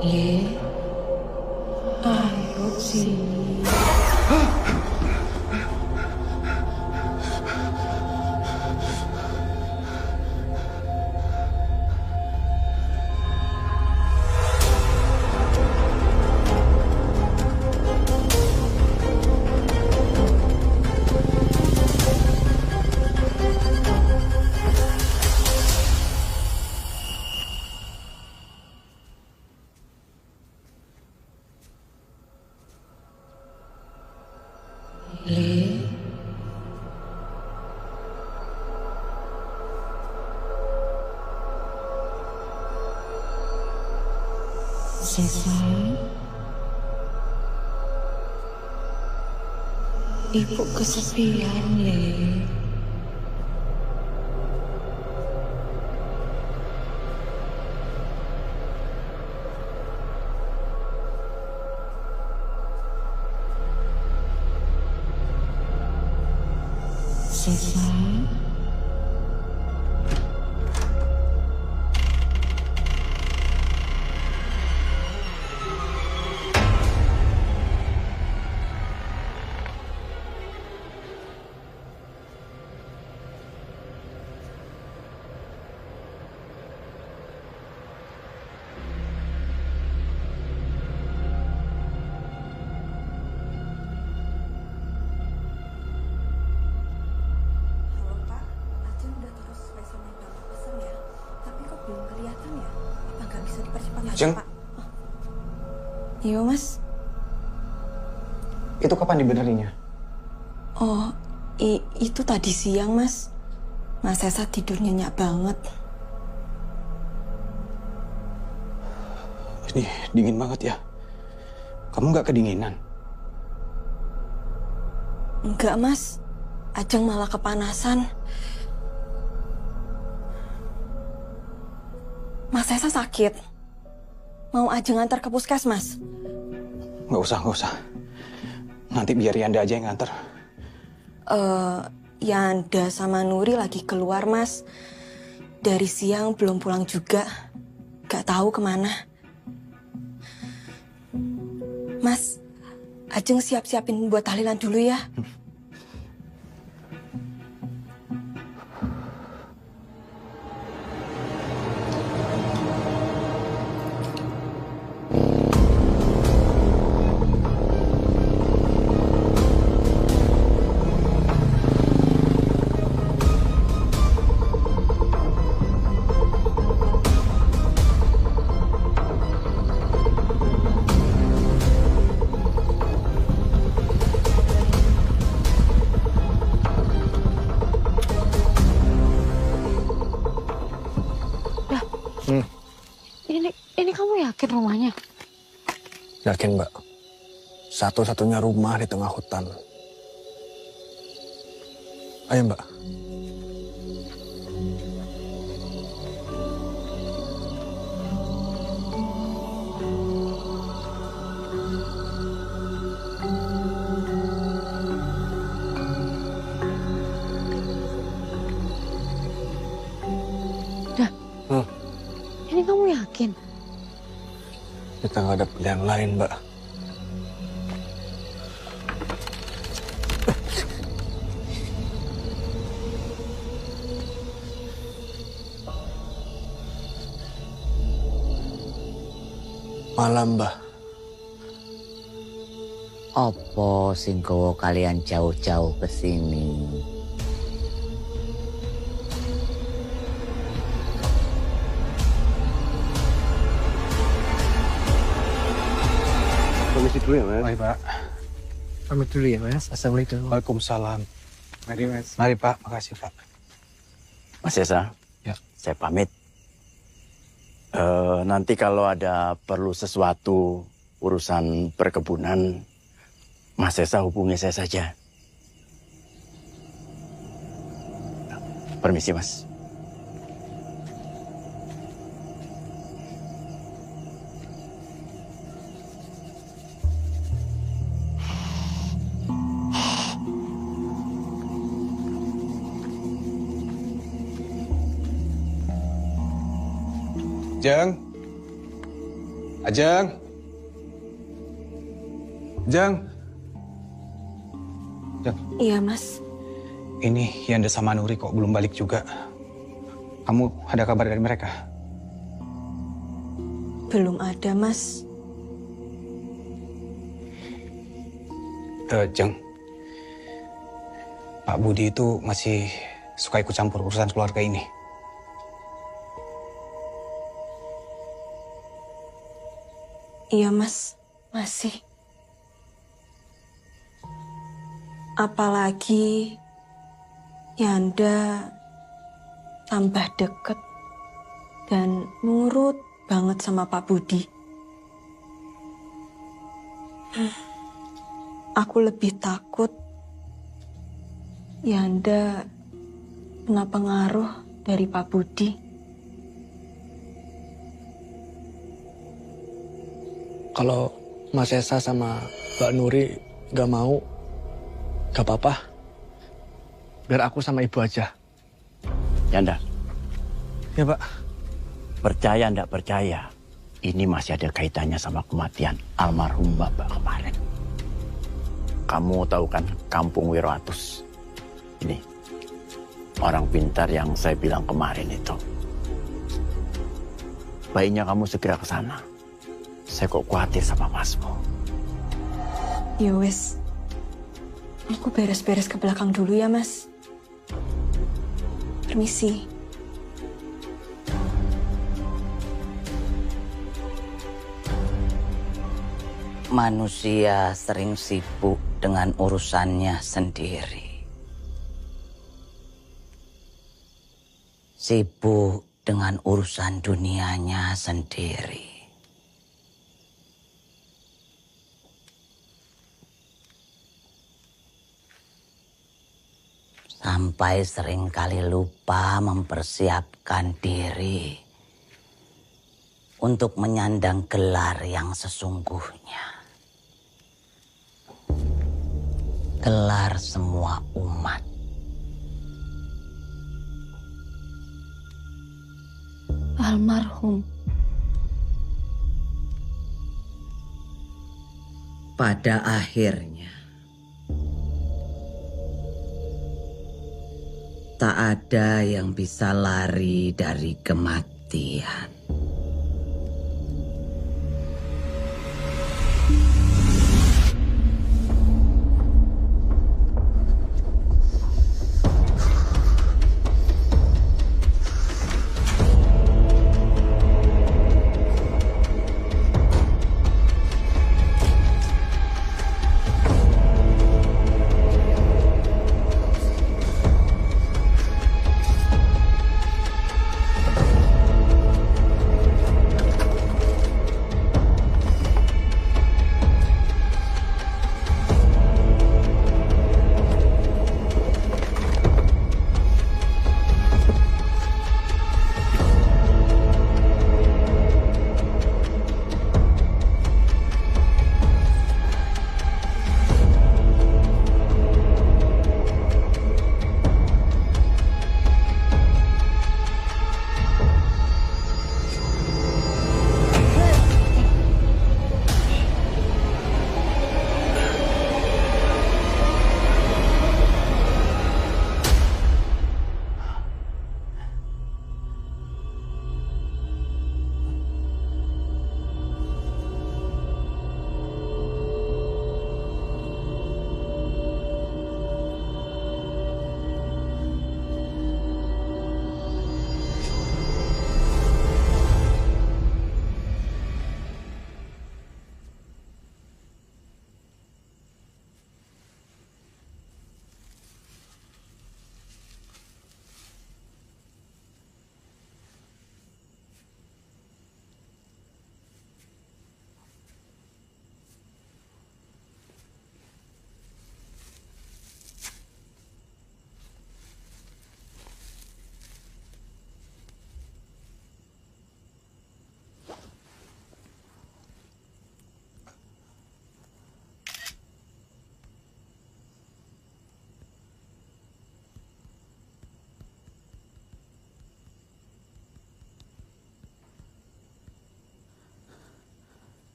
Le, ayo sini. Le, Cesar, Ibu kesepian, Le. Esa. Jeng, Iya, Mas. itu kapan dibenerinya? Oh, itu tadi siang, Mas. Mas Esa tidur nyenyak banget. Ini dingin banget ya. Kamu nggak kedinginan? Enggak, Mas. Ajeng malah kepanasan. Mas Esa sakit. Mau Ajeng ngantar ke puskesmas? Nggak usah. Nanti biar Yanda aja yang nganter. Yanda sama Nuri lagi keluar, Mas. Dari siang belum pulang juga. Gak tahu kemana. Mas, Ajeng siap-siapin buat tahlilan dulu ya. Ini kamu yakin rumahnya? Yakin, Mbak. Satu-satunya rumah di tengah hutan. Ayo, Mbak. Ini kamu yakin? Kita nggak ada pilihan lain, Mbak. Malam, Mbah. Opo sing gowo kalian jauh-jauh ke sini? Permisi dulu ya, Mas. Mari, Pak. Pamit dulu ya, Mas. Assalamualaikum. Waalaikumsalam. Mari, Mas. Mari, Pak. Makasih, Pak. Mas Esa, ya. Saya pamit. Nanti kalau ada perlu sesuatu urusan perkebunan, Mas Esa hubungi saya saja. Permisi, Mas. Ajeng. Ajeng. Ajeng. Ajeng. Iya, Mas. Ini Yanda sama Nuri kok belum balik juga. Kamu ada kabar dari mereka? Belum ada, Mas. Jeng. Pak Budi itu masih suka ikut campur urusan keluarga ini. Iya, Mas. Masih. Apalagi Yanda tambah deket dan nurut banget sama Pak Budi. Aku lebih takut Yanda kena pengaruh dari Pak Budi. Kalau Mas Esa sama Mbak Nuri gak mau, gak apa-apa. biar aku sama ibu aja. Yanda. Ya, Pak. Percaya ndak percaya, ini masih ada kaitannya sama kematian almarhum Bapak kemarin. Kamu tahu kan Kampung Wiroatus? Ini, orang pintar yang saya bilang kemarin itu. Baiknya kamu segera ke sana. Saya kok khawatir sama Masmu. Ya wes, aku beres-beres ke belakang dulu ya, Mas. Permisi. Manusia sering sibuk dengan urusannya sendiri. Sibuk dengan urusan dunianya sendiri. Sampai seringkali lupa mempersiapkan diri untuk menyandang gelar yang sesungguhnya. Gelar semua umat. Almarhum. Pada akhirnya, tak ada yang bisa lari dari kematian.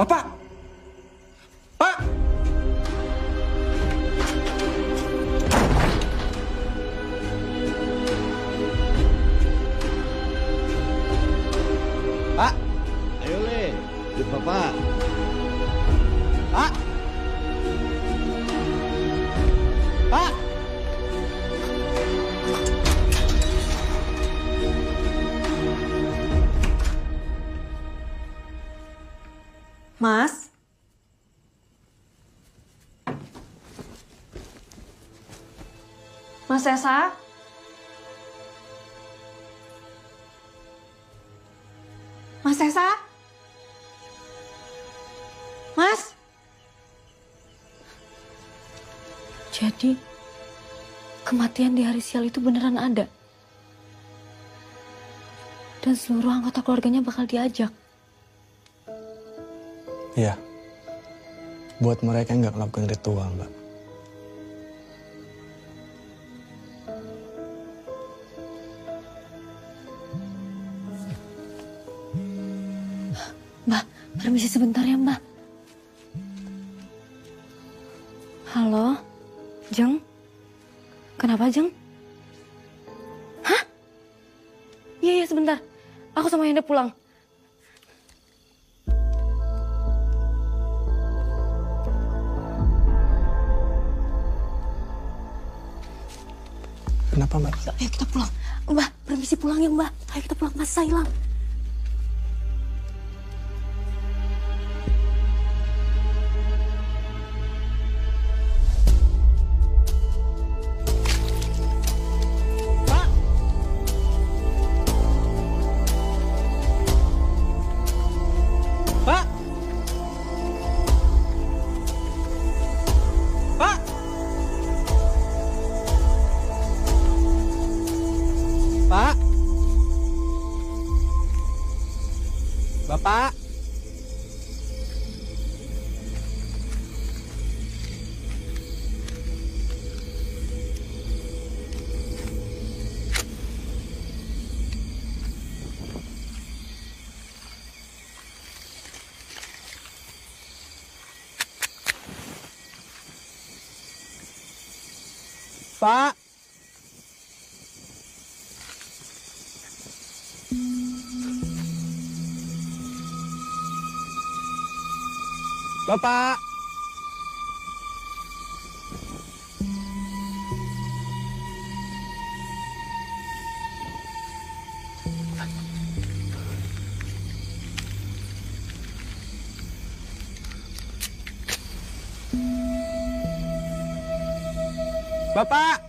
Bapak! Pak! Pak! Ayo, Le. Ikut Bapak. Pak! Pak! Mas? Mas Esa? Mas Esa? Mas? Jadi, kematian di hari sial itu beneran ada. Dan seluruh anggota keluarganya bakal diajak. Iya. Buat mereka yang nggak melakukan ritual, Mbak. Mbak, permisi sebentar ya, Mbak. Halo, Jeng? Kenapa, Jeng? Hah? Iya, sebentar. Aku sama Yanda pulang. Kenapa, Mbak? Ayo kita pulang. Mbak, permisi pulang ya, Mbak. Ayo kita pulang, Mas hilang. Pak? Bapak? Pak? Bapak! Bapak!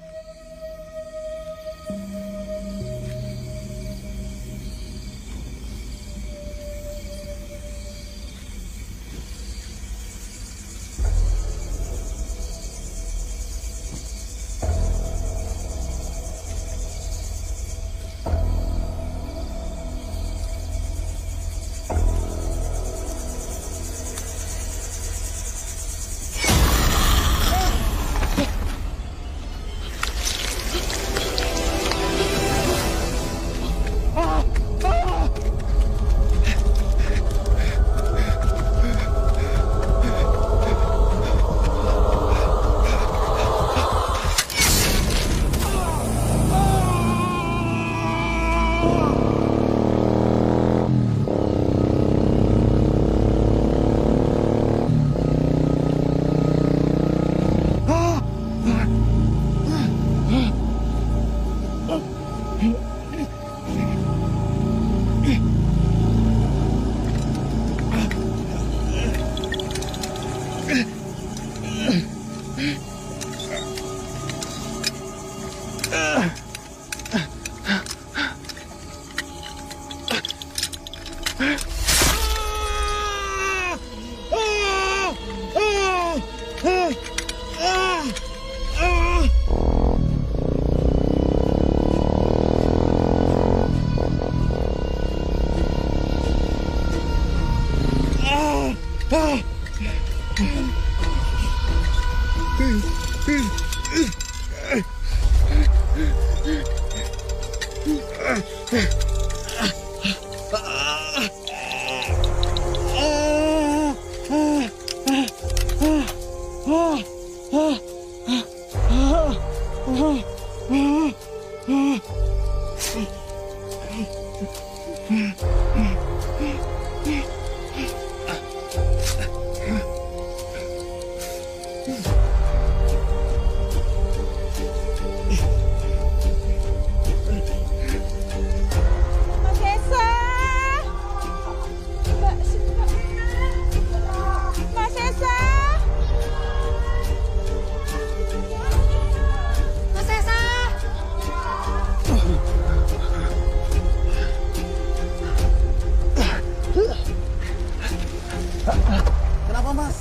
Kenapa, Mas?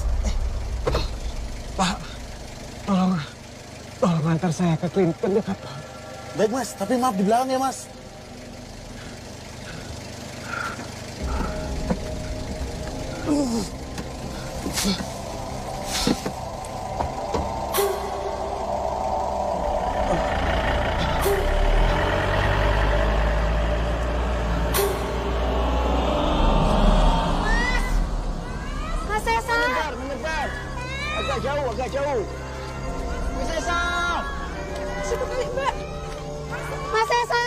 Pak, tolong antar saya ke klinik terdekat, Pak. Baik, Mas. Tapi maaf di belakang ya, Mas. Mas Esa. Mendekat. Agak jauh. Mas Esa. Siapa kali, Mbak? Mas Esa.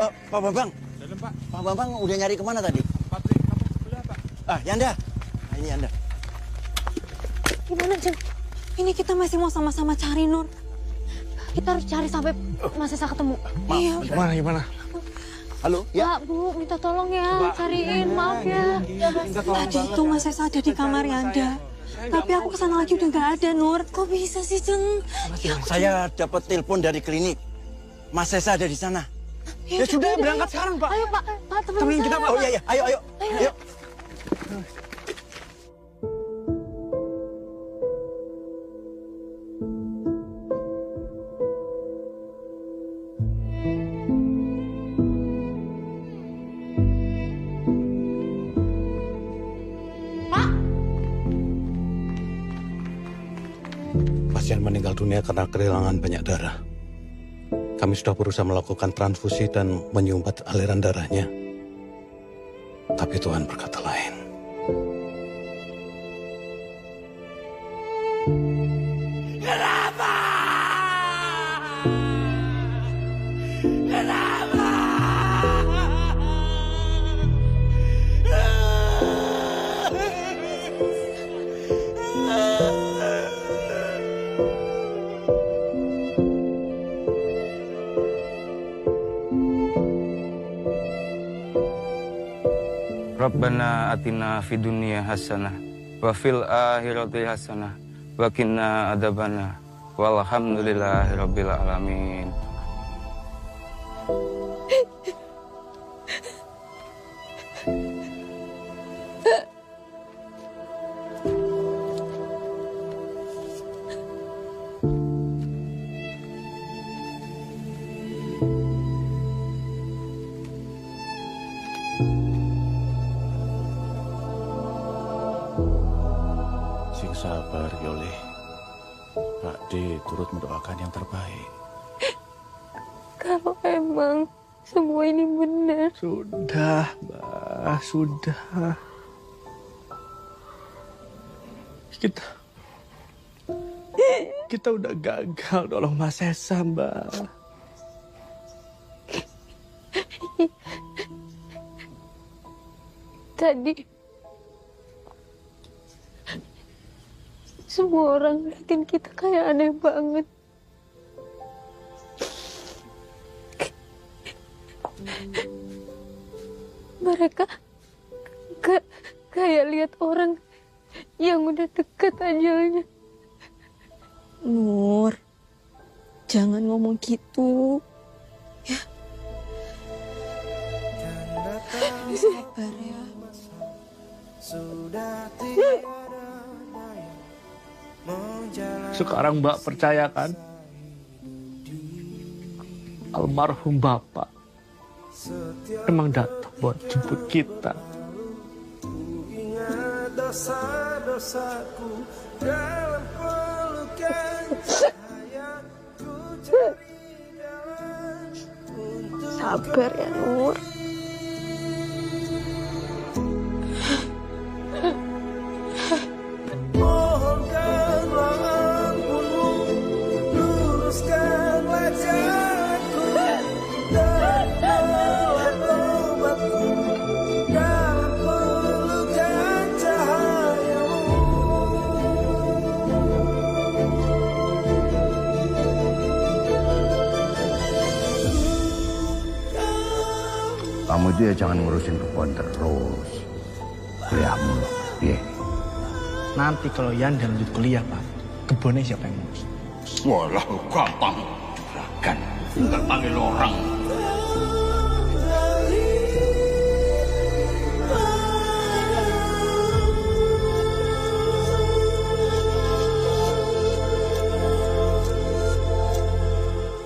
Pak Bambang. Dalam, Pak. Pak Bambang udah nyari kemana tadi? Pabrik kapuk sebelah, Pak. Yanda. Ini Yanda. Gimana, Jeng? Ini kita masih mau sama-sama cari, Nur. Kita harus cari sampai Mas Sesa ketemu. Iya. Gimana? Halo? Ya. Pak, Bu, minta tolong ya, cariin, maaf ya. Tadi itu Mas Sesa ada di kamar Yanda. Tapi aku kesana lagi udah nggak ada, Nur. Kok bisa sih, Jeng? Saya dapat telepon dari klinik. Mas Sesa ada di sana. Ya sudah, berangkat sekarang, Pak. Ayo, Pak. Pak, temenin kita, Pak. Oh iya, ayo. Pasien meninggal dunia karena kehilangan banyak darah. Kami sudah berusaha melakukan transfusi dan menyumbat aliran darahnya. Tapi Tuhan berkata lain. Kenapa? Kenapa? Rabbana atina fid dunya hasanah wa fil akhirati hasanah wa qina adzabana walhamdulillahirabbil alamin. Sabar, Yoli. Pak D turut mendoakan yang terbaik. Kalau emang semua ini benar. Sudah, Mbak, sudah. Kita udah gagal nolong Mas Sesa, Mbak. Tadi semua orang ngeliatin kita kayak aneh banget. Mereka kayak lihat orang yang udah dekat ajalnya. Nur, jangan ngomong gitu. Ya. Sabar ya. Sekarang Mbak percayakan almarhum Bapak emang datang buat jemput kita. Ingat dosa-dosaku dalam pelukan cahaya, ku cari jalan untuk sabar ya, Nur. Mohonkanlah ampunmu, luruskanlah jalanku, dan tolak tobatku dalam pelukan cahayamu. Kamu itu ya jangan ngurusin kebun terus. Kuliah mulu, ya. Nanti kalau Yanda lanjut kuliah, Pak, kebunnya siapa yang ngurus? Walah, gampang. Juragan, tinggal panggil orang.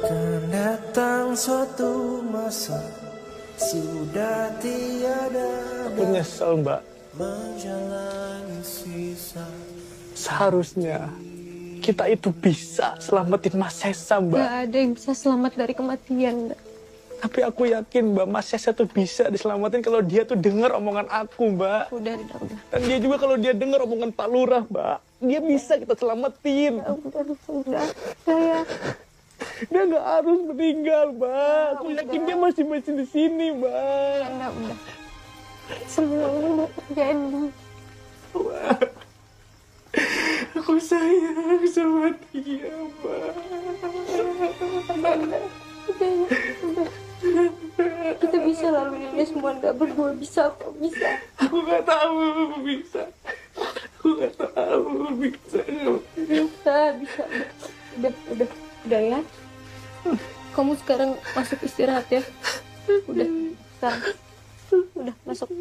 Kan datang suatu masa sudah tiada Aku nyesel, Mbak. menjalani sisa. Seharusnya kita itu bisa selamatin Mas Sesa, Mbak. Gak ada yang bisa selamat dari kematian, Mbak. Tapi aku yakin, Mbak, Mas Sesa tuh bisa diselamatin kalau dia tuh dengar omongan aku, Mbak. Udah. Dan dia juga kalau dia dengar omongan Pak Lurah, Mbak, dia bisa kita selamatin. Udah. Saya Dia nggak harus meninggal, Mbak. Aku yakin dia masih di sini, Mbak. Udah. Semua terjadi. Aku sayang sama dia, Mbak. Udah. Kita bisa lalui ini semua, nggak berdua bisa kok, bisa. Aku nggak tahu bisa. Bisa. Udah ya. Kamu sekarang masuk istirahat ya. Udah, sekarang. Udah, masuk.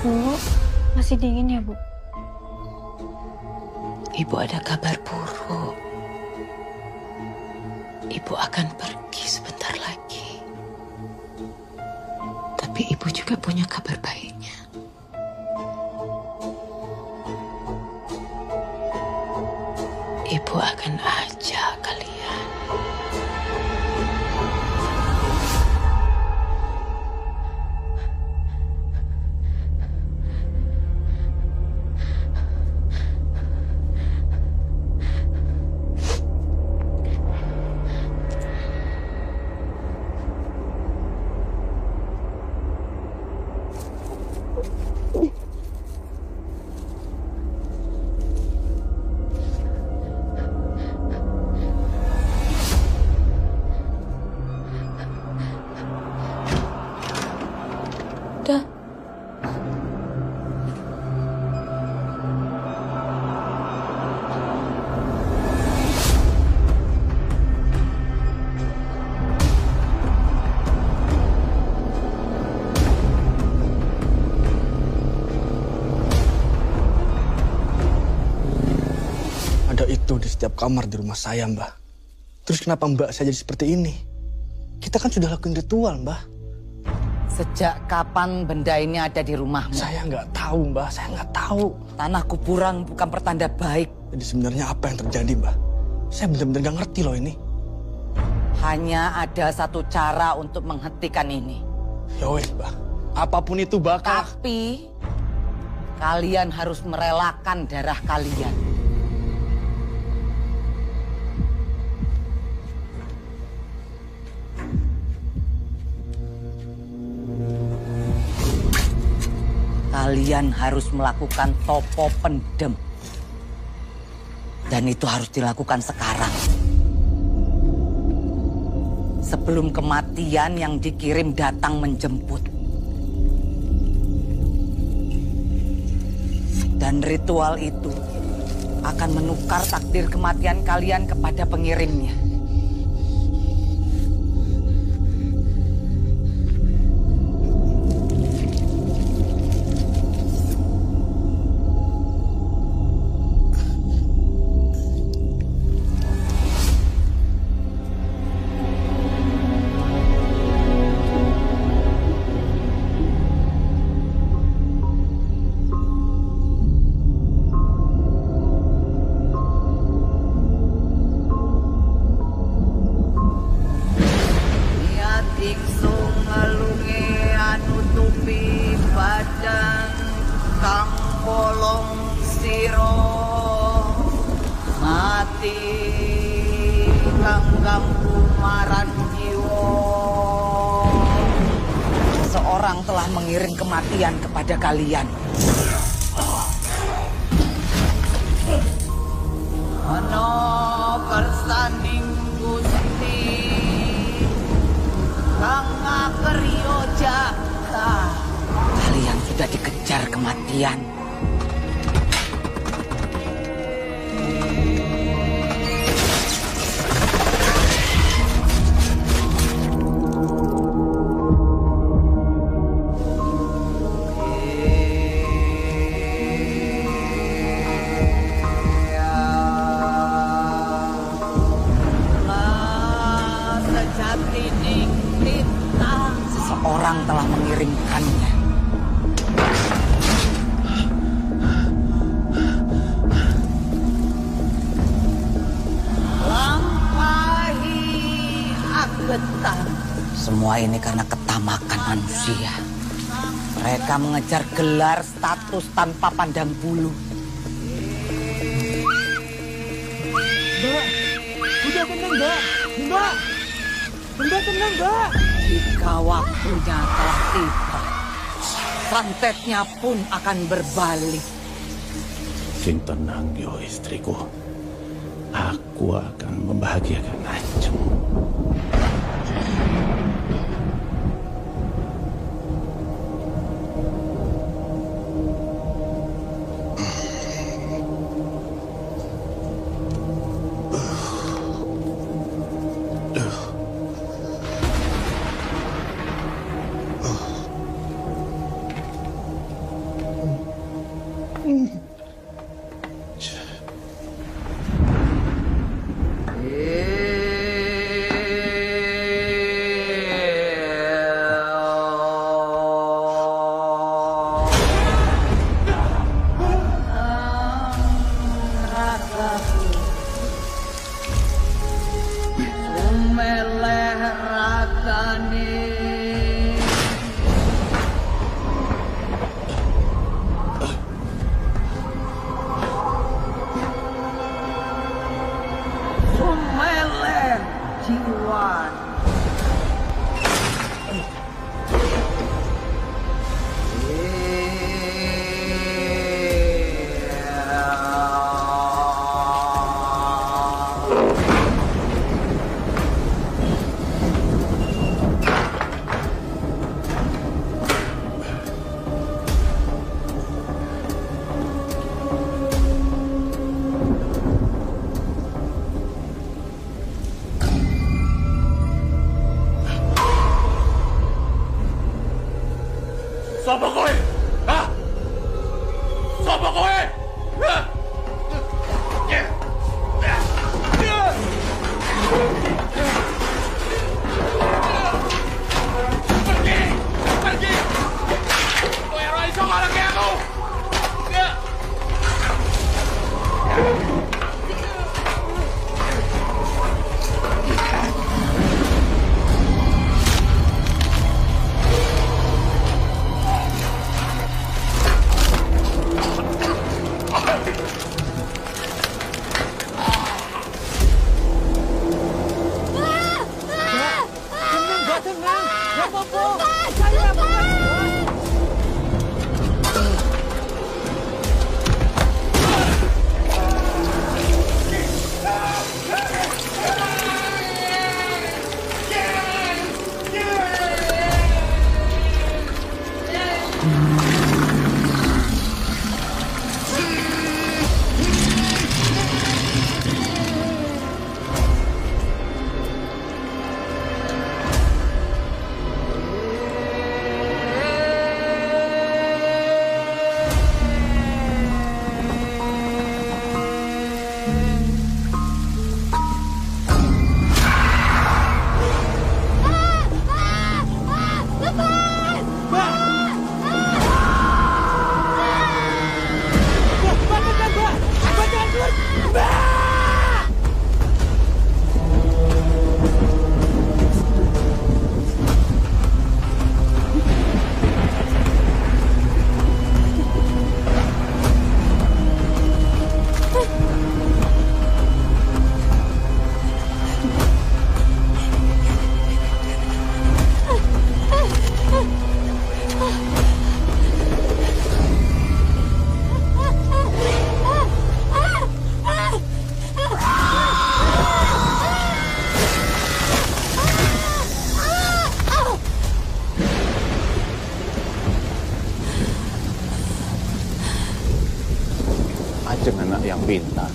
Bu, masih dingin ya, Bu? Ibu ada kabar buruk. Ibu akan pergi sebentar lagi. Tapi ibu juga punya kabar baiknya. Ibu akan ajak kalian. Di setiap kamar di rumah saya, Mbah. Terus kenapa Mbak saya jadi seperti ini? Kita kan sudah lakuin ritual, Mbah. Sejak kapan benda ini ada di rumahmu? Saya nggak tahu, Mbah. Saya nggak tahu. Tanah kuburan bukan pertanda baik. Jadi sebenarnya apa yang terjadi, Mbah? Saya benar-benar nggak ngerti loh ini. Hanya ada satu cara untuk menghentikan ini. Ya wes, Mbah. Apapun itu bakal... Tapi kalian harus merelakan darah kalian. Kalian harus melakukan topo pendem. Dan itu harus dilakukan sekarang. Sebelum kematian yang dikirim datang menjemput. Dan ritual itu akan menukar takdir kematian kalian kepada pengirimnya. mati kanggang kumaran jiwa. Seseorang telah mengiring kematian kepada kalian. Ono bersanding Gusti kang ngakeryo jaga. Kalian sudah dikejar kematian. Seseorang telah mengiringkannya. Lampahi agetan. Semua ini karena ketamakan manusia. Mereka mengejar gelar status tanpa pandang bulu. Mbak, udah tenang, Mbak. Mbak, Mbak tenang, Mbak. Jika waktunya telah tiba, santetnya pun akan berbalik. Sing tenang yo istriku. Aku akan membahagiakan Ajeng. Sapa kowe? Hah? Sapa kowe? Hah? Pergi! Pergi! Kowe ora iso ngalahke aku. Ajeng anak yang pintar.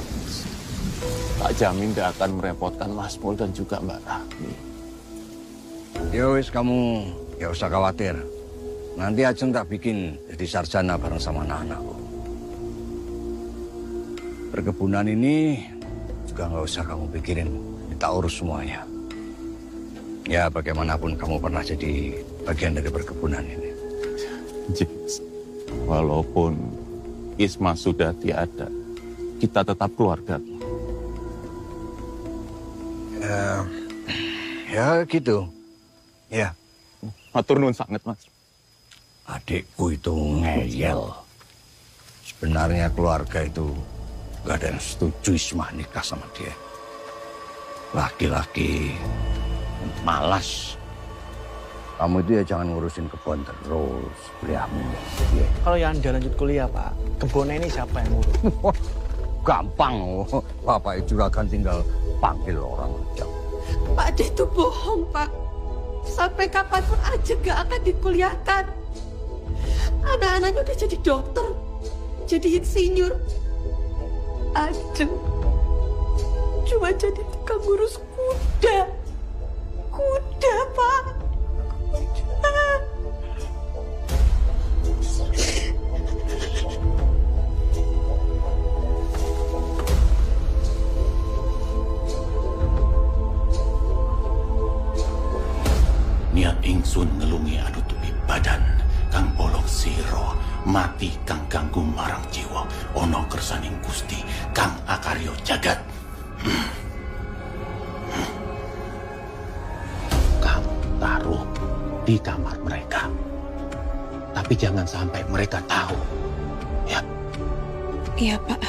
Tak jamin dia akan merepotkan Mas Mul dan juga Mbak Rahmi. Ya wis, kamu gak usah khawatir. Nanti Ajeng tak bikin jadi sarjana bareng sama anak-anakku. Perkebunan ini juga nggak usah kamu pikirin. Kita urus semuanya. Ya bagaimanapun kamu pernah jadi bagian dari perkebunan ini. Yes. Walaupun Isma sudah tiada, kita tetap keluarga. Ya gitu. Ya. Matur nuwun sangat, Mas. Adikku itu ngeyel. Sebenarnya keluarga itu gak ada yang setuju Isma nikah sama dia. Laki-laki malas. Kamu itu ya jangan ngurusin kebun terus, kuliahmu. Ya. Kalau Yanda lanjut kuliah, Pak, kebunnya ini siapa yang ngurus? Gampang, Bapak juragan tinggal panggil orang aja. Pak De itu bohong, Pak. Sampai kapanpun aja gak akan dikuliahkan. Anak-anaknya udah jadi dokter, jadi insinyur. Ajeng cuma jadi tukang ngurus kuda. Kuda, Pak. Kuda. Niat ingsun ngelungi anu tupi badan kang bolong siro mati kang ganggu marang jiwa ono kersaning Gusti kang akaryo jagat. Kamu taruh di kamar mereka, tapi jangan sampai mereka tahu, ya. Iya, Pak.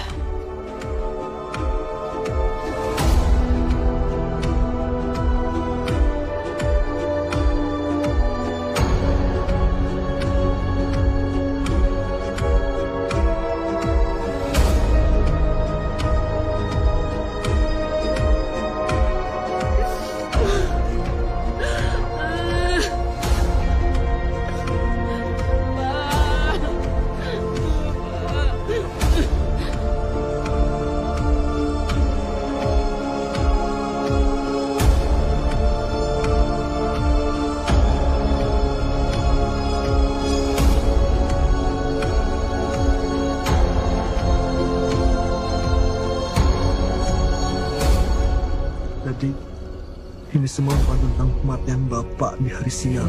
Jadi, ini semua bukan tentang kematian Bapak di hari siang.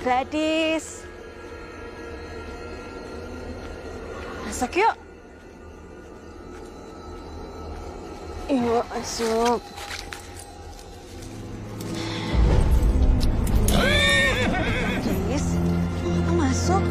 Gadis. Masak yuk. Yuk, masuk. Gadis, masuk.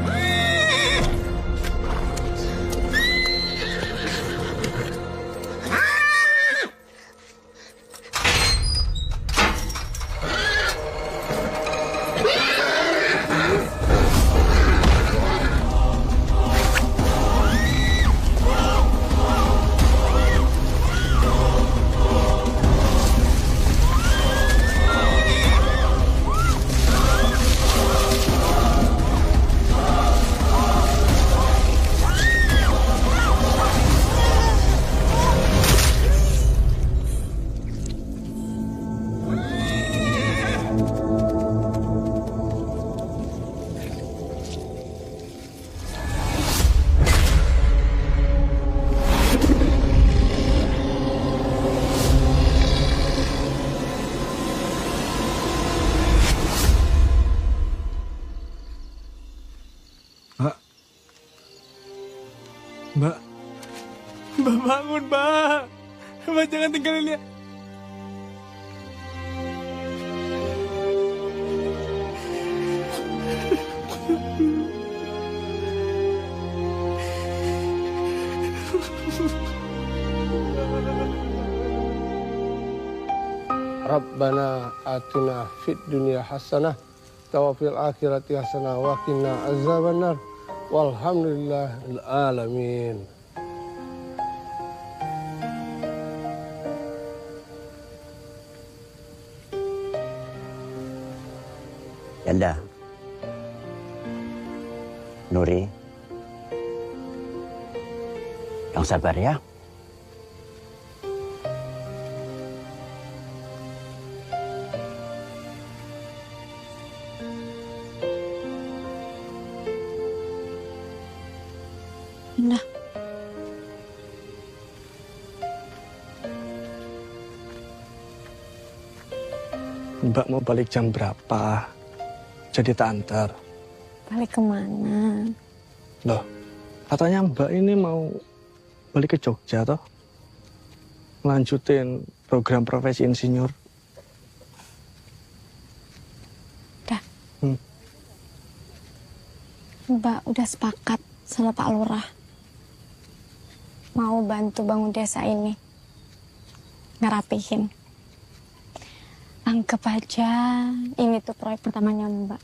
bangun, Mbak. Mbak jangan tinggalin dia. Rabbana atina fid dunya hasanah wa fil akhirati hasanah wa qina azabannar walhamdulillahil alamin. Yanda, Nuri, yang sabar ya. Indah. Mbak mau balik jam berapa? Jadi tak antar. Balik kemana? Loh, katanya Mbak ini mau balik ke Jogja toh? Melanjutin program profesi insinyur. Udah. Mbak udah sepakat sama Pak Lurah. Mau bantu bangun desa ini. Ngerapihin. Anggap aja ini tuh proyek pertamanya Mbak.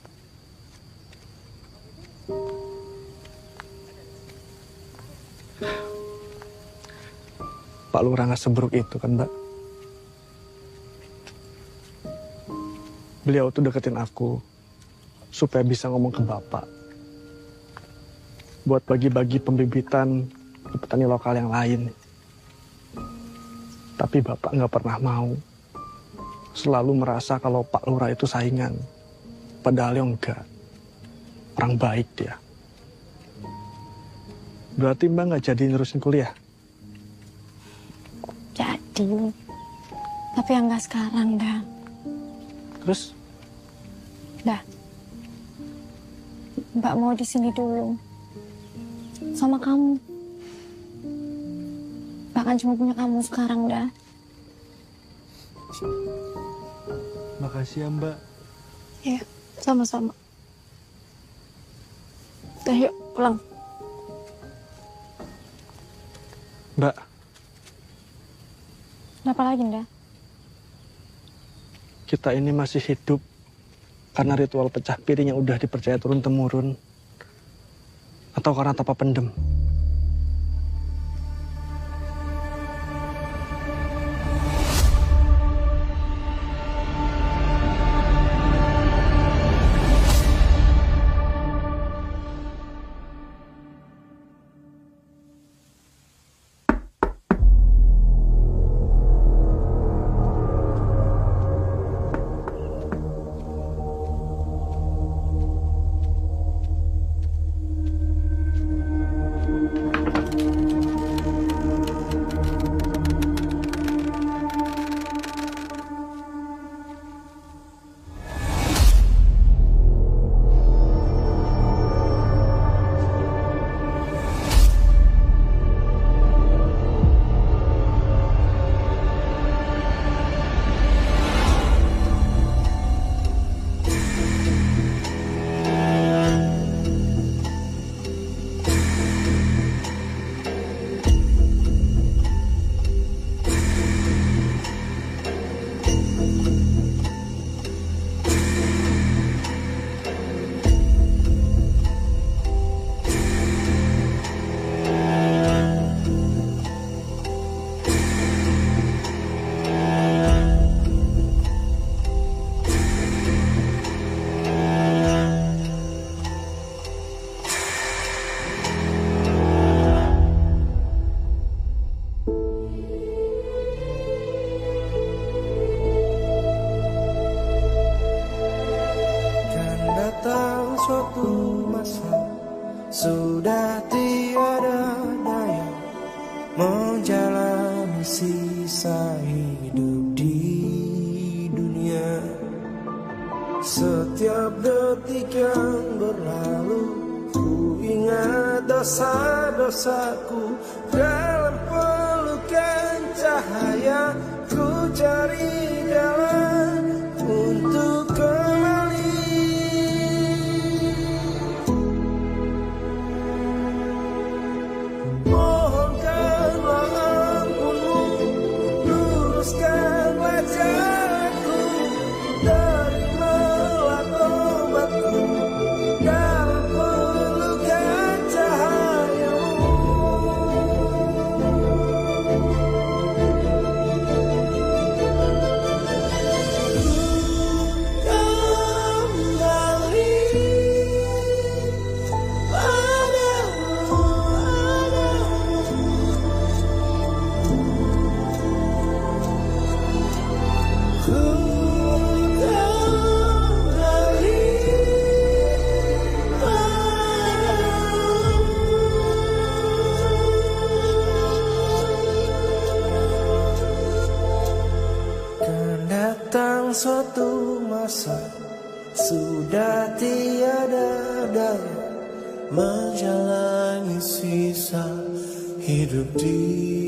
Pak Lurah nggak seburuk itu kan, Mbak? Beliau tuh deketin aku supaya bisa ngomong ke Bapak. Buat bagi-bagi pembibitan ke petani lokal yang lain. Tapi Bapak nggak pernah mau. Selalu merasa kalau Pak Lurah itu saingan. Padahal ya enggak. Orang baik dia. Berarti Mbak nggak jadi nerusin kuliah? Jadi. Tapi yang nggak sekarang, dah. Terus? Dah. Mbak mau di sini dulu. Sama kamu. Bahkan cuma punya kamu sekarang, dah. Makasih ya, Mbak. Iya, sama-sama. Dah, yuk pulang. Mbak. Kenapa lagi, Nda? Kita ini masih hidup karena ritual pecah piring yang udah dipercaya turun-temurun. Atau karena tanpa pendem. suatu masa sudah tiada daya menjalani sisa hidup di dunia. Setiap detik yang berlalu ku ingat dosa-dosaku dalam cahaya, ku cari jalan untuk kembali. Mohonkanlah ampunmu, luruskan wajahku, terimalah tobatku dalam pelukan cahayamu. Kan datang suatu masa, sudah tiada daya menjalani sisa hidup di